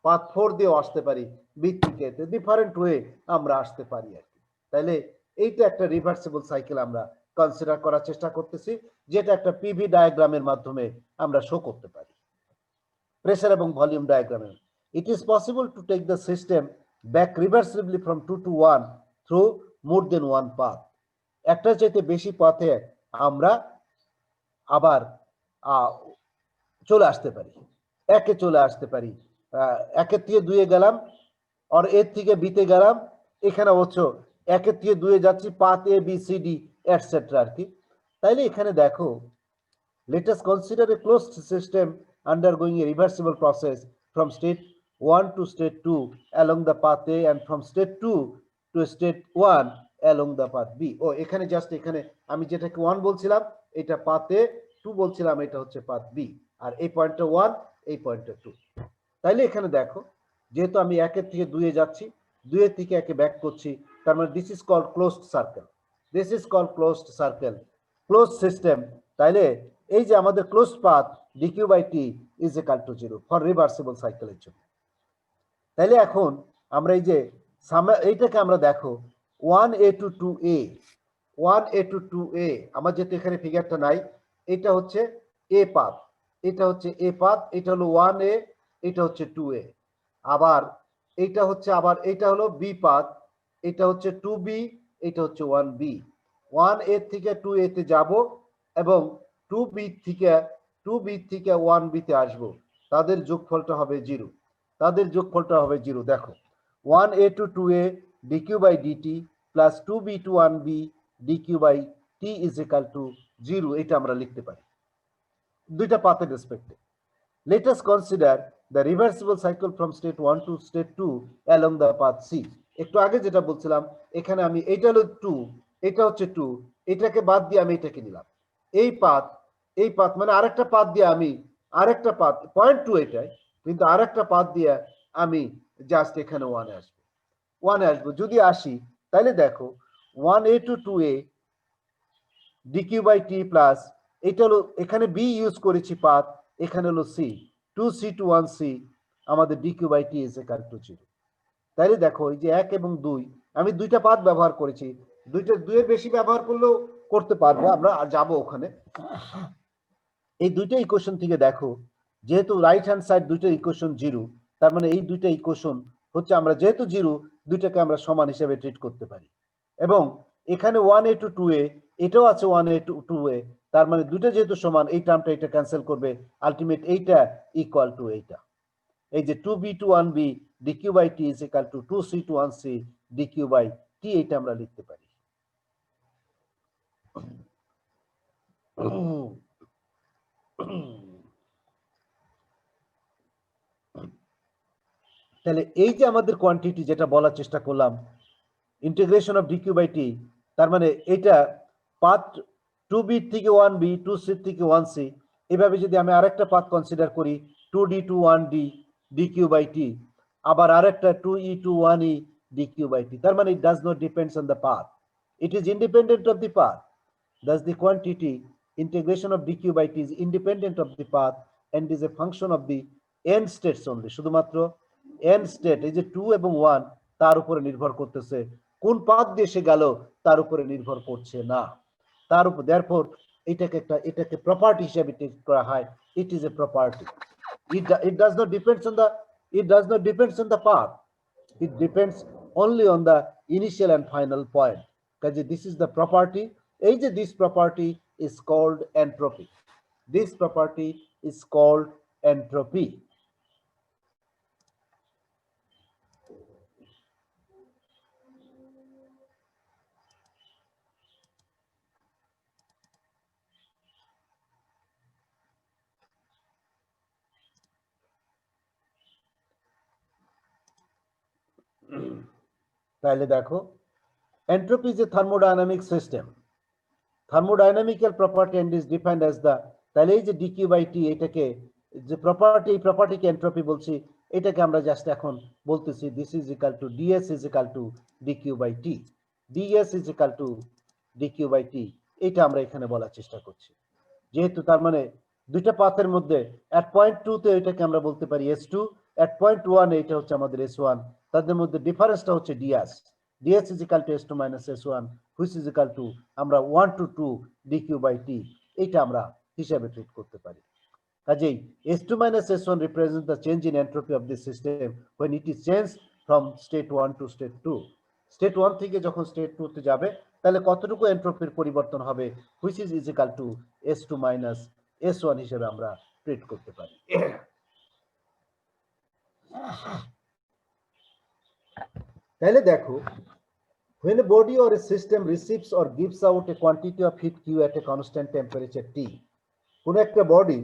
পাথ 4 দিয়েও আসতে পারি, বি থেকে এতে ডিফারেন্ট ওয়ে আমরা আসতে পারি আর কি। তাহলে এইটা একটা রিভার্সিবল সাইকেল আমরা কনসিডার করার চেষ্টা করতেছি, যেটা একটা পিভি ডায়াগ্রামের মাধ্যমে আমরা শো করতে পারি, প্রেসার এবং ভলিউম ডায়াগ্রামে। It is possible to take the system back reversibly from 2 to 1 through more than one path. একটা চাইতে বেশি পথে আমরা আবার চলে আসতে পারি, একে চলে আসতে পারি, একের থেকে দুয়ে গেলাম, আর এর থেকে বিতে গেলাম, এখানে হচ্ছে একের থেকে দুয়ে যাচ্ছি path A B C D etcetera আর কি। তাইলে এখানে দেখো, let us consider a closed system undergoing a reversible process from state 1 to state 2 along the path A and from state 2 to state 1 along the path B. ও এখানে জাস্ট এখানে আমি যেটাকে 1 বলছিলাম এটা পাথ A, 2 বলছিলাম এটা হচ্ছে পাথ B, আর এই পয়েন্টটা 1, এই পয়েন্টটা 2। তাইলে এখানে দেখো, যেহেতু আমি একের থেকে দুয়ে যাচ্ছি, দুয়ের থেকে একে ব্যাক করছি, তার মানে this is called closed circle, this is called closed circle, close system. তাইলে এই যে আমাদের close path dQ by T is equal to 0 for reversible সাইকেলের জন্য। তাইলে এখন আমরা এই যে এইটাকে আমরা দেখো 1a to 2a, 1a to 2a, আমার যেহেতু এখানে ফিগারটা নাই, এটা হচ্ছে এ পাথ, এটা হচ্ছে এ পাথ, এটা হলো 1a, এটা হচ্ছে 2a, আবার এটা হচ্ছে আবার এটা হলো বি পাথ, এটা হচ্ছে 2b, এটা হচ্ছে 1b, 1a থেকে 2a তে যাব এবং 2b থেকে 1b তে আসব, তাদের যোগফলটা হবে 0, তাদের যোগফলটা হবে 0। দেখো 1a to 2a dq by dt plus 2b to 1b dq by t is equal to 0, এটা আমরা লিখতে পারি দুইটা পাথের রেসপেক্টে। Let us consider the reversible cycle from state 1 to state 2 along the path C. একটু আগে যেটা বলছিলাম, এখানে আমি এটা হলো 2, এটা হচ্ছে 2, এটাকে বাদ দিয়ে আমি এটাকে নিলাম, এই পাথ মানে আরেকটা পাথ দিয়ে আমি আরেকটা পাথ পয়েন্ট 2 এটাই, কিন্তু আরেকটা পাথ দিয়ে আমি জাস্ট এখানে 1 এ আসবো, যদি আসি তাহলে দেখো 1a to 2a dq by t plus এটা হলো এখানে b ইউজ করেছি পাথ, এখানে হলো c, 2c to 1c, আমাদের dq by t is equal to 0। তাইলে দেখো এই যে 1 এবং 2 আমি দুইটা পাথ ব্যবহার করেছি, দুইয়ের বেশি ব্যবহার করলেও করতে পারবো, আমরা যাব ওখানে। এই দুইটা ইকুয়েশন থেকে দেখো, যেহেতু রাইট হ্যান্ড সাইড দুইটা ইকুয়েশন 0, তার মানে এই দুইটা ইকুয়েশন হচ্ছে আমরা যেহেতু 0, দুইটাকে আমরা সমান হিসেবে ট্রিট করতে পারি। এবং এখানে 1a to 2a, এটাও আছে 1a to 2a, তার মানে দুটো যেহেতু সমান, এই টার্মটা এটা ক্যান্সেল করবে, আলটিমেট এইটা ইকুয়াল টু এইটা। এই যে 2b to 1b dq by t is equal to 2c to 1c dq by t, এইটা আমরা লিখতে পারি। তাহলে এই যে আমাদের কোয়ান্টিটি যেটা বলার চেষ্টা করলাম, ইন্টিগ্রেশন অফ ডিকিউ বাই টি, তার মানে এটা পাথ 2b থেকে 1b, 2c থেকে 1c, এভাবে যদি আমি আরেকটা পাথ কনসিডার করি 2d to 1d dq by t, আবার আরেকটা 2e to 1e dq by t, তার মানে it does not depends on the path, it is independent of the path, thus the quantity integration of dq by t is independent of the path and is a function of the n states only, শুধুমাত্র n স্টেট, এই যে 2 এবং 1 তার উপরে নির্ভর করতেছে, কোন পাথ দিয়ে সে গেল তার উপরে নির্ভর করছে না, তার উপর therefore এটাকে প্রপার্টি হিসেবে ট্রিট করা হয়, it is a property, it does not depends on the path, it depends only on the initial and final point, কাজে this is the property, এই যে this property is called entropy, this property is called entropy। তাহলে দেখো, entropy is a thermodynamic system, thermodynamical property and is defined as the, তাহলে এই যে dq by t, এটাকে যে প্রপার্টি, এই প্রপার্টিকে এন্ট্রপি বলছি, এটাকে আমরা জাস্ট এখন বলতেছি this is equal to DS is equal to DQ by T, DS is equal to DQ by T, এটা আমরা এখানে বলার চেষ্টা করছি। যেহেতু তার মানে দুইটা পাথের মধ্যে এট পয়েন্ট 2 তে এটাকে আমরা বলতে পারি S2, এট পয়েন্ট 1 এটা হচ্ছে আমাদের S1, তাদের মধ্যে ডিফারেন্সটা হচ্ছে DS, DS is equal two S2 minus S1 which is equal two আমরা 1 to 2 ডিকিউ বাই টি, এটা আমরা হিসাবে ট্রিট করতে পারি। কাজেই S2 minus S1 represents the change in entropy of the system when it is changed from state 1 to state 2. State 1 থেকে যখন state 2 তে যাবে তাহলে কতটুকু এন্ট্রপির পরিবর্তন হবে, which is equal to S2 minus S1 হিসেবে আমরা ট্রিট করতে পারি। তাহলে দেখো, when a body or a system receives or gives out a quantity of heat Q at a constant temperature T, কোন একটা বডি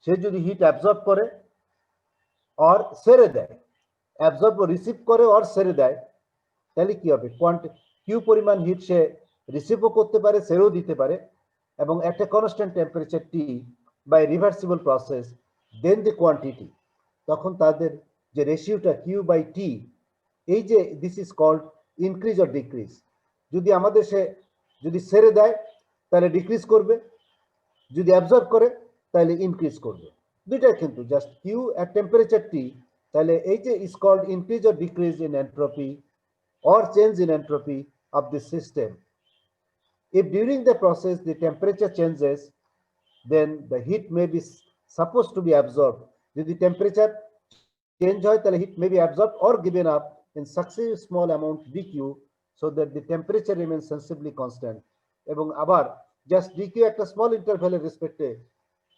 সে যদি হিট অ্যাবজর্ব করে আর ছেড়ে দেয়, অ্যাবজর্ব ও রিসিভ করে আর ছেড়ে দেয়, তাহলে কি হবে, কিউ পরিমাণ হিট সে রিসিভও করতে পারে, ছেড়েও দিতে পারে, এবং একটা constant temperature T by reversible process, then the quantity, তখন তাদের যে রেশিওটা কিউ বাই টি, এই যে this is called increase or decrease. যদি আমাদের সে যদি ছেড়ে দেয় তাহলে ডিক্রিজ করবে, যদি অ্যাবজর্ব করে তাহলে ইনক্রিজ করবে, দুইটাই কিন্তু just Q at temperature T, তাহলে এই যে is called increase or decrease in entropy or change in entropy of the system. If during the process the temperature changes, then the heat may be supposed to be absorbed. যদি temperature change হয় তাহলে heat may be absorbed or given up in successive small amount dq so that the temperature remains sensibly constant. এবং আবার just dq একটা small interval এর রেসপেক্টে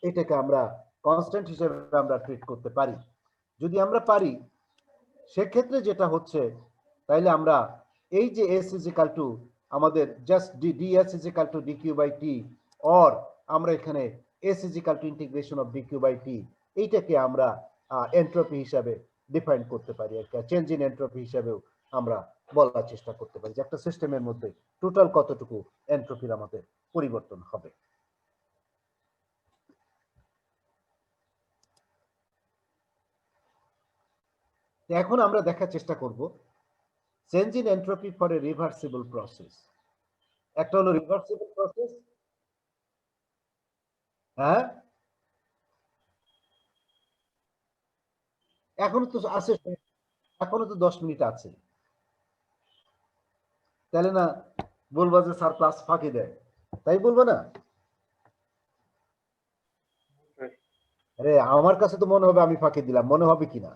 এটাকে আমরা কনস্ট্যান্ট হিসেবে আমরা ট্রিট করতে পারি। যদি আমরা পারি সেক্ষেত্রে যেটা হচ্ছে, তাইলে আমরা এই যে S is equal to আমাদের just ds is equal to dq by t, or আমরা এখানে S is equal to integration of dq by t, এইটাকে আমরা এন্ট্রপি হিসাবে ডিফাইন করতে পারি, একটা চেঞ্জ ইন এন্ট্রপি হিসাবেও আমরা বলার চেষ্টা করতে পারি যে একটা সিস্টেমের মধ্যে টোটাল কতটুকু এন্ট্রপির আমাদের পরিবর্তন হবে। এখন আমরা দেখার চেষ্টা করব change in entropy for a reversible process. একটা হলো রিভার্সিবল প্রসেস, হ্যাঁ এখনো তো আছে, এখনো তো 10 মিনিট আছে, তাহলে না বলবা যে স্যার ক্লাস ফাঁকি দেয়, তাই বলবো না? আরে আমার কাছে তো মনে হবে আমি ফাঁকি দিলাম, মনে হবে কিনা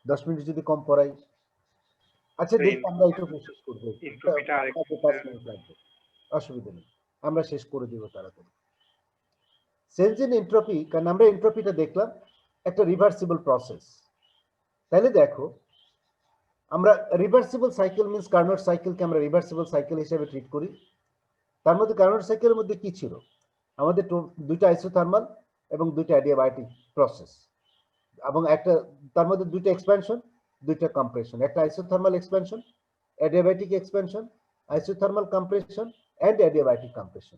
10 মিনিট যদি কম পড়াই। আচ্ছা দেখি আমরা একটু শেষ করবো, 5 মিনিট লাগবে, অসুবিধা নেই, আমরা শেষ করে দিব তাড়াতাড়ি। চেঞ্জ ইন এন্ট্রপি, কারণ আমরা এন্ট্রপিটা দেখলাম একটা রিভার্সিবল প্রসেস। তাহলে দেখো, আমরা রিভার্সিবল সাইকেল মিন্স কার্নোট সাইকেলকে আমরা রিভার্সিবল সাইকেল হিসেবে ট্রিট করি। তার মধ্যে কার্নোট সাইকেলের মধ্যে কি ছিল, আমাদের দুইটা আইসোথার্মাল এবং দুইটা অ্যাডিয়াবায়োটিক প্রসেস, এবং একটা তার মধ্যে দুইটা এক্সপ্যানশন, দুইটা কম্প্রেশন, একটা isothermal expansion, adiabatic expansion, isothermal compression and adiabatic compression.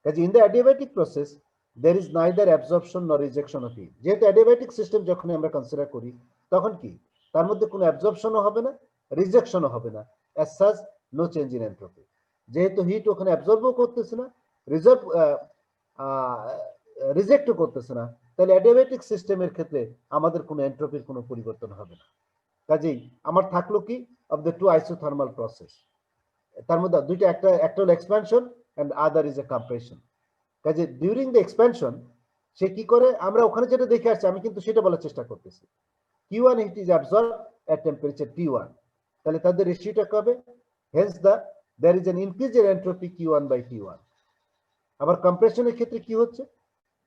কাজে in the adiabatic process there is neither absorption nor rejection of heat. যেহেতু অ্যাডিয়াবায়োটিক সিস্টেম যখন আমরা কনসিডার করি তখন কি তার মধ্যে কোনো অ্যাবজর্পশনও হবে না, রিজেকশনও হবে না, as such no change in entropy. যেহেতু হিট ওখানে অ্যাবজর্বও করতেছে না, রিজেক্টও করতেছে না, তাহলে অ্যাডিয়াবায়োটিক সিস্টেমের ক্ষেত্রে আমাদের কোনো এন্ট্রপির কোনো পরিবর্তন হবে না। কাজেই আমার থাকলো কি of the two isothermal process, তার মধ্যে দুইটা, একটা হলো expansion and other is a compression. কাজে ডিউরিং দ্য এক্সপ্যানশন সে কি করে, আমরা ওখানে যেটা দেখে আসছি আমি কিন্তু সেটা বলার চেষ্টা করতেছি, Q1 heat is absorbed at temperature T1, তাহলে তাদের রেশিওটা কবে, Haynes there is an increase in entropy Q1 by T1। আবার কম্প্রেশনের ক্ষেত্রে কি হচ্ছে,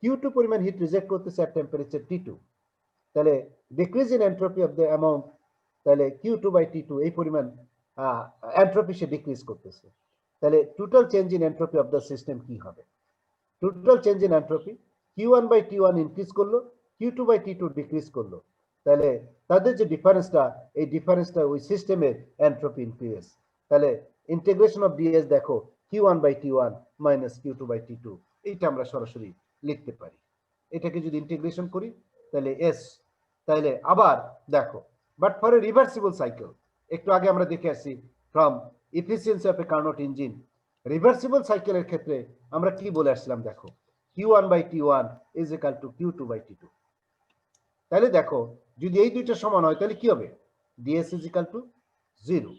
Q2 পরিমাণ হিট রিজেক্ট করতেছে at temperature T2, তাহলে decrease in entropy of the amount, তাহলে Q2 by T2 এই পরিমাণ এন্ট্রপি সে ডিক্রিজ করতেছে, তাহলে total change in entropy of the system কি হবে, total change in entropy Q1 by T1 increase করলো, Q2 by T2 ডিক্রিজ করলো, তাহলে তাদের যে ডিফারেন্সটা, এই ডিফারেন্সটা ওই সিস্টেমের এন্ট্রপি ইনক্রিজ। তাহলে ইন্টিগ্রেশন অফ ডিএস দেখো Q1 by T1 minus Q2 by T2, এইটা আমরা সরাসরি লিখতে পারি। এটাকে যদি ইন্টিগ্রেশন করি তাহলে এস, তাহলে আবার দেখো but for a reversible cycle, একটু আগে আমরা দেখে আসছি from efficiency of A Carnot engine, reversible সাইকেলের ক্ষেত্রে আমরা কি বলে আসলাম দেখো, Q1/T1 is equal two Q2/T2। তাহলে দেখো যদি এই দুইটা সমান হয় তাহলে কি হবে, ds is equal to 0,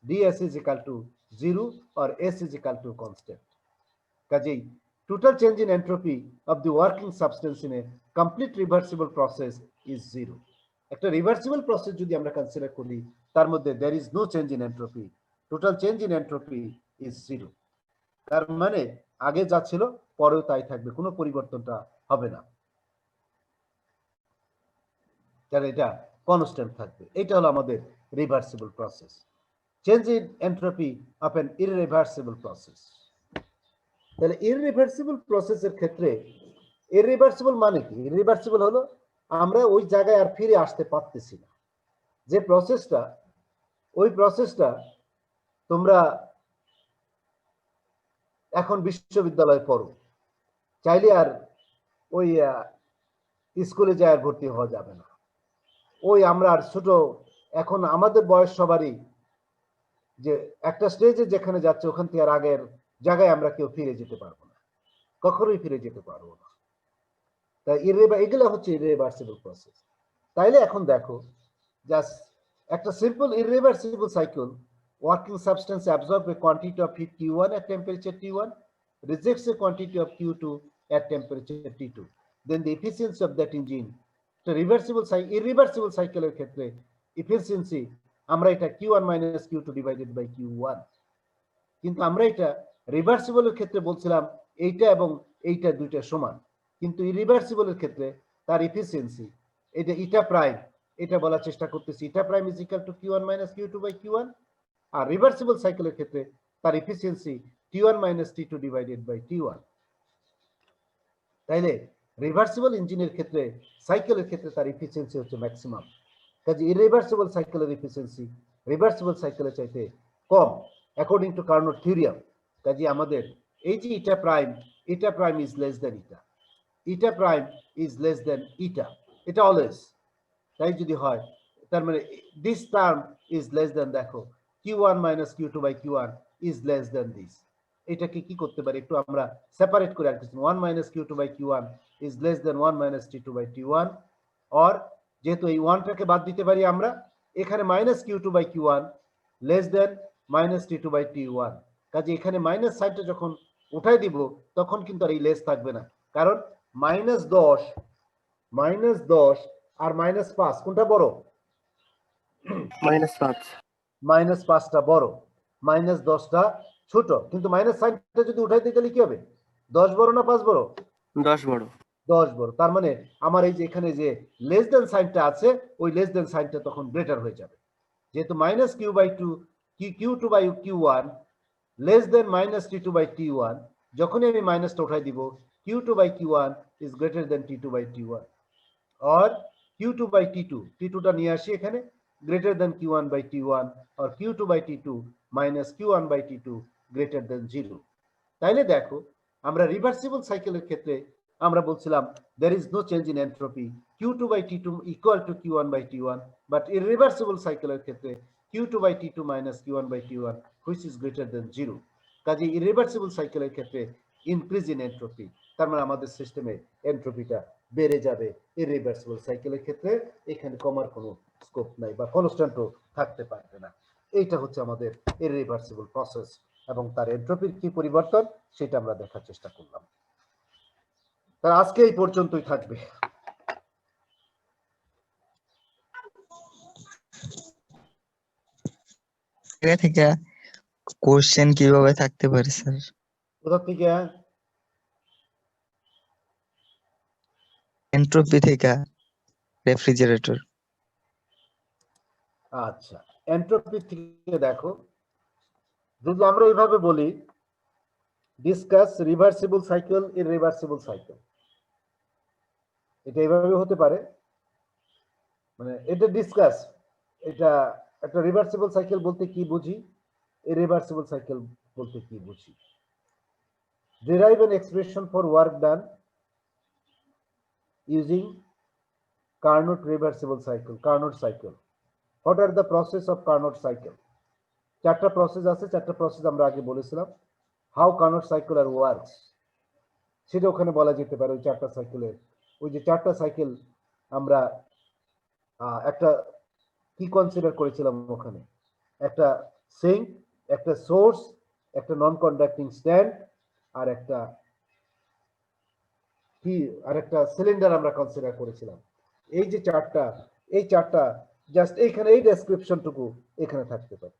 ds is equal to 0 or s is equal to constant. কাজেই total change in entropy of the working substance in a complete reversible process is 0। একটা রিভার্সিবল প্রসেস যদি আমরা কনসিডার করি তার মধ্যে there is no change in entropy, total change in entropy is 0। তার মানে আগে যা ছিল পরেও তাই থাকবে, কোনো পরিবর্তনটা হবে না, তাহলে এটা কনস্ট্যান্ট থাকবে। এটা হলো আমাদের reversible process, change in entropy of an irreversible process. তাহলে ইররিভার্সিবল প্রসেসের ক্ষেত্রে ইররিভার্সিবল মানে কি, ইররিভার্সিবল হলো আমরা ওই জায়গায় আর ফিরে আসতে পারতেছি না, যে প্রসেসটা ওই প্রসেসটা তোমরা এখন বিশ্ববিদ্যালয়ে পড়ো, চাইলে আর ওই স্কুলে যায় আর ভর্তি হওয়া যাবে না, ওই আমরা আর ছোট, এখন আমাদের বয়স সবারই যে একটা স্টেজে যেখানে যাচ্ছে ওখান থেকে আর আগের জায়গায় আমরা কেউ ফিরে যেতে পারবো না, কখনোই ফিরে যেতে পারবো না। তাই এগুলো হচ্ছে ইররিভার্সিবল প্রসেস। তাইলে এখন দেখো জাস্ট একটা simple irreversible cycle, working substance absorb a quantity of heat Q1 at temperature T1, rejects a quantity of Q2 at temperature T2, then the efficiency of that engine, the irreversible cycle এর ক্ষেত্রে efficiency আমরা এটা Q1 minus Q2 divided by Q1, কিন্তু আমরা এটা রিভার্সিবল এর ক্ষেত্রে বলছিলাম এইটা এবং এইটা দুইটা সমান, কিন্তু ইরিভার্সিবল এর ক্ষেত্রে তার এফিসিয়েন্সি এটা ইটা প্রাইম, এটা বলার চেষ্টা করতেছি eta prime is equal to Q1 minus Q2 by Q1, আর রিভার্সিবল সাইকেলের ক্ষেত্রে তার efficiency T1 minus T2 divided by T1। তাইলে রিভার্সিবল ইঞ্জিনের ক্ষেত্রে সাইকেলের ক্ষেত্রে তার এফিসিয়েন্সি হচ্ছে ম্যাক্সিমাম, কাজে ইরিভার্সিবল সাইকেলের এফিসিয়েন্সি রিভার্সিবল সাইকেলের চাইতে কম অ্যাকর্ডিং টু কার্নোট থিওরিয়াম। কাজে আমাদের এই যে eta prime is less than eta prime is less than eta, এটা অলওয়েজ তাই যদি হয় তার মানে this term is less than, দেখো Q1 minus Q2 by Q1 is less than this, এটাকে কি করতে পারি একটু আমরা সেপারেট করে রাখতেছি, 1 minus Q2 by Q1 is less than 1 minus T2 by T1, or যেহেতু এই 1টাকে বাদ দিতে পারি আমরা, এখানে minus Q2 by Q1 less than minus T2 by T1, কাজে এখানে মাইনাস সাইনটা যখন উঠাই দিব তখন কিন্তু আর এই লেস থাকবে না, কারণ -10 আর -5 কোনটা বড়, -5। -5টা বড়, -10টা ছোট, কিন্তু মাইনাস সাইনটা যদি উঠাই দিই তাহলে কি হবে, 10 বড় না 5 বড়, 10 বড়। 10 বড়। তার মানে আমার এই যে এখানে যে লেস দেন সাইনটা আছে ওই লেস দেন সাইনটা তখন গ্রেটার হয়ে যাবে, যেহেতু -Q2 by Q1 less than -T2 by T1, যখনই আমি মাইনাসটা উঠাই দিব Q2 by Q1 is greater than T2 by T1, or Q2 by T2, T2টা নিয়ে আসি এখানে, greater than Q1 by T1, or Q2 by T2 minus Q1 by T2 greater than 0। তাইলে দেখো আমরা রিভার্সিবল সাইকেলের ক্ষেত্রে আমরা বলছিলাম there is no change in entropy, Q2 by T2 equal to Q1 by T1, but irreversible সাইকেলের ক্ষেত্রে Q2 by T2 minus Q1 by T1 which is greater than 0। কাজে ইররিভার্সিবল সাইকেলের ক্ষেত্রে ইনক্রিজ ইন এন্ট্রপি, তার মানে আমাদের সিস্টেমে এন্ট্রপিটা বেড়ে যাবে, ইররিভার্সিবল সাইকেলের ক্ষেত্রে এখানে কমার কোনো স্কোপ নাই বা কনস্ট্যান্টও থাকতে পারবে না। এইটা হচ্ছে আমাদের ইররিভার্সিবল প্রসেস এবং তার এন্ট্রপির কি পরিবর্তন সেটা আমরা দেখার চেষ্টা করলাম। তার আজকে এই পর্যন্তই থাকবে। থেকে কোশ্চেন কিভাবে থাকতে পারে স্যার? কোথা থেকে? এন্ট্রপি থেকে, রেফ্রিজারেটর। আচ্ছা, এন্ট্রপি থেকে দেখো, যদি আমরা এইভাবে বলি ডিসকাস রিভার্সিবল সাইকেল, ইররিভার্সিবল সাইকেল, এটা এইভাবে হতে পারে, মানে এটা ডিসকাস, এটা একটা রিভার্সিবল সাইকেল বলতে কি বুঝি, ইররিভার্সিবল সাইকেল বলতে কি বুঝি, derive an expression for work done using Carnot reversible cycle, Carnot cycle. What are the process of Carnot cycle? চারটা প্রসেস আছে, চারটা প্রসেস আমরা আগে বলেছিলাম। হাউ কার্নট সাইকেল আর ওয়ার্কস সেটা ওখানে বলা যেতে পারে। ওই চারটা সাইকেলের, ওই যে চারটা সাইকেল আমরা একটা কি কনসিডার করেছিলাম ওখানে, একটা সিঙ্ক, একটা সোর্স, একটা নন কন্ডাক্টিং স্ট্যান্ড, আর একটা কি, আর একটা সিলিন্ডার আমরা কনসিডার করেছিলাম। এই যে চারটা, এই চারটা জাস্ট এইখানে এই ডেসক্রিপশনটুকু এখানে থাকতে পারে।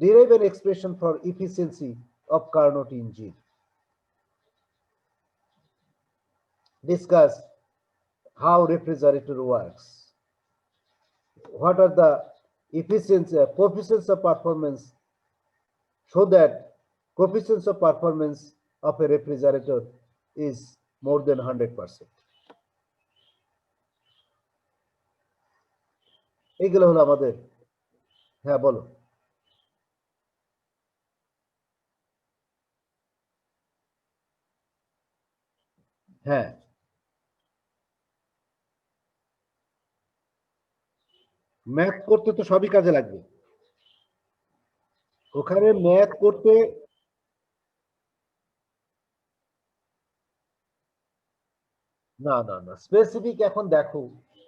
Derive an expression for efficiency of Carnot engine. Discuss how refrigerator works. What are the efficiency, coefficients of performance? So that coefficients of performance of a refrigerator is more than 100%. এইগুলো হলো আমাদের। হ্যাঁ বলো। হ্যাঁ, ম্যাথ করতে তো সবই কাজে লাগবে ওখানে। ম্যাথ করতে না না না, স্পেসিফিক এখন দেখো,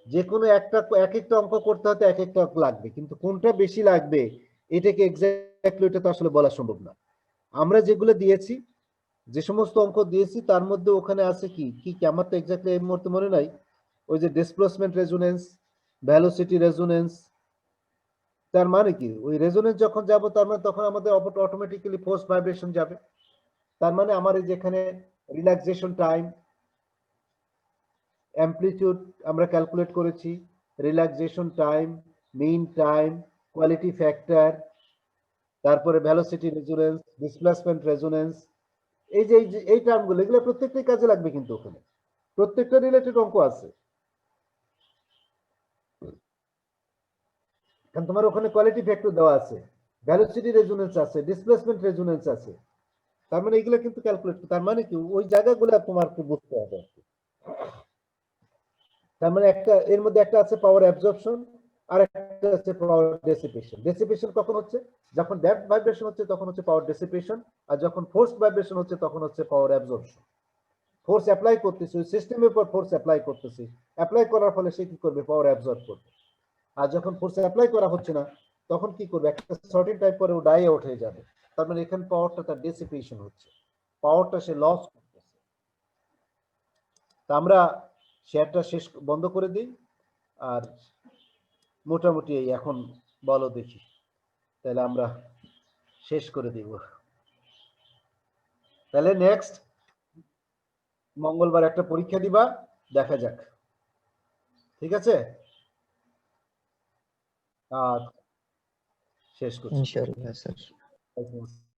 যে কোনো একটা এক একটা অঙ্ক করতে হতে এক একটা অঙ্ক লাগবে, কিন্তু কোনটা বেশি লাগবে এটাকে এক্স্যাক্টলি এটা তো আসলে বলা সম্ভব না। আমরা যেগুলো দিয়েছি, যে সমস্ত অঙ্ক দিয়েছি তার মধ্যে ওখানে আছে কি কি কি আমার তো এক্স্যাক্টলি এই মুহূর্তে মনে নাই। ওই যে ডিসপ্লেসমেন্ট রেজোনেন্স, ভেলোসিটি রেজোনেন্স, তার মানে কি ওই রেজোনেন্স যখন যাব তার মানে তখন আমাদের অটোমেটিক্যালি ফোর্স ভাইব্রেশন যাবে। তার মানে আমার এই যেখানে রিল্যাক্সেশন টাইম, অ্যামপ্লিটিউড আমরা ক্যালকুলেট করেছি, relaxation time, mean time, quality factor, তারপরে ভেলোসিটি রেজোনেন্স, ডিসপ্লেসমেন্ট রেজোনেন্স, এই যে এই টার্মগুলো এগুলো প্রত্যেকটাই কাজে লাগবে, কিন্তু ওখানে প্রত্যেকটা রিলেটেড অঙ্ক আছে। কারণ তোমার ওখানে কোয়ালিটি ফ্যাক্টর দেওয়া আছে, ভেলোসিটি রেজোনেন্স আছে, ডিসপ্লেসমেন্ট রেজোনেন্স আছে। তার মানে এগুলো কিন্তু ক্যালকুলেট, তার মানে কি ওই জায়গাগুলো তোমাকে বুঝতে হবে। তার মানে একটা এর মধ্যে একটা আছে পাওয়ার অ্যাবজর্পশন, আর একটা আছে পাওয়ার ডেসিপেশন। ডেসিপেশন কখন হচ্ছে? যখন ড্যাম্প ভাইব্রেশন হচ্ছে তখন হচ্ছে পাওয়ার ডেসিপেশন, আর যখন ফোর্সড ভাইব্রেশন হচ্ছে তখন হচ্ছে পাওয়ার অ্যাবজর্পশন। ফোর্স অ্যাপ্লাই করতেছি, ওই সিস্টেমের উপর ফোর্স অ্যাপ্লাই করতেছি, অ্যাপ্লাই করার ফলে সে কি করবে? পাওয়ার অ্যাবজর্ব করবে। আর যখন ফোর্স অ্যাপ্লাই করা হচ্ছে না তখন কি করবে? একটা সার্টেন টাইম পরে ও ডাই আউট হয়ে যাবে। তার মানে এখানে পাওয়ারটা তার ডেসিপেশন হচ্ছে, পাওয়ারটা সে লস করতেছে। তা আমরা শেয়ারটা শেষ বন্ধ করে দিই। আর মোটামুটি এই এখন বলো দেখি, তাহলে আমরা শেষ করে দিব। তাহলে নেক্সট মঙ্গলবার একটা পরীক্ষা দিবা, দেখা যাক, ঠিক আছে? আর শেষ করছি। ইনশাআল্লাহ স্যার।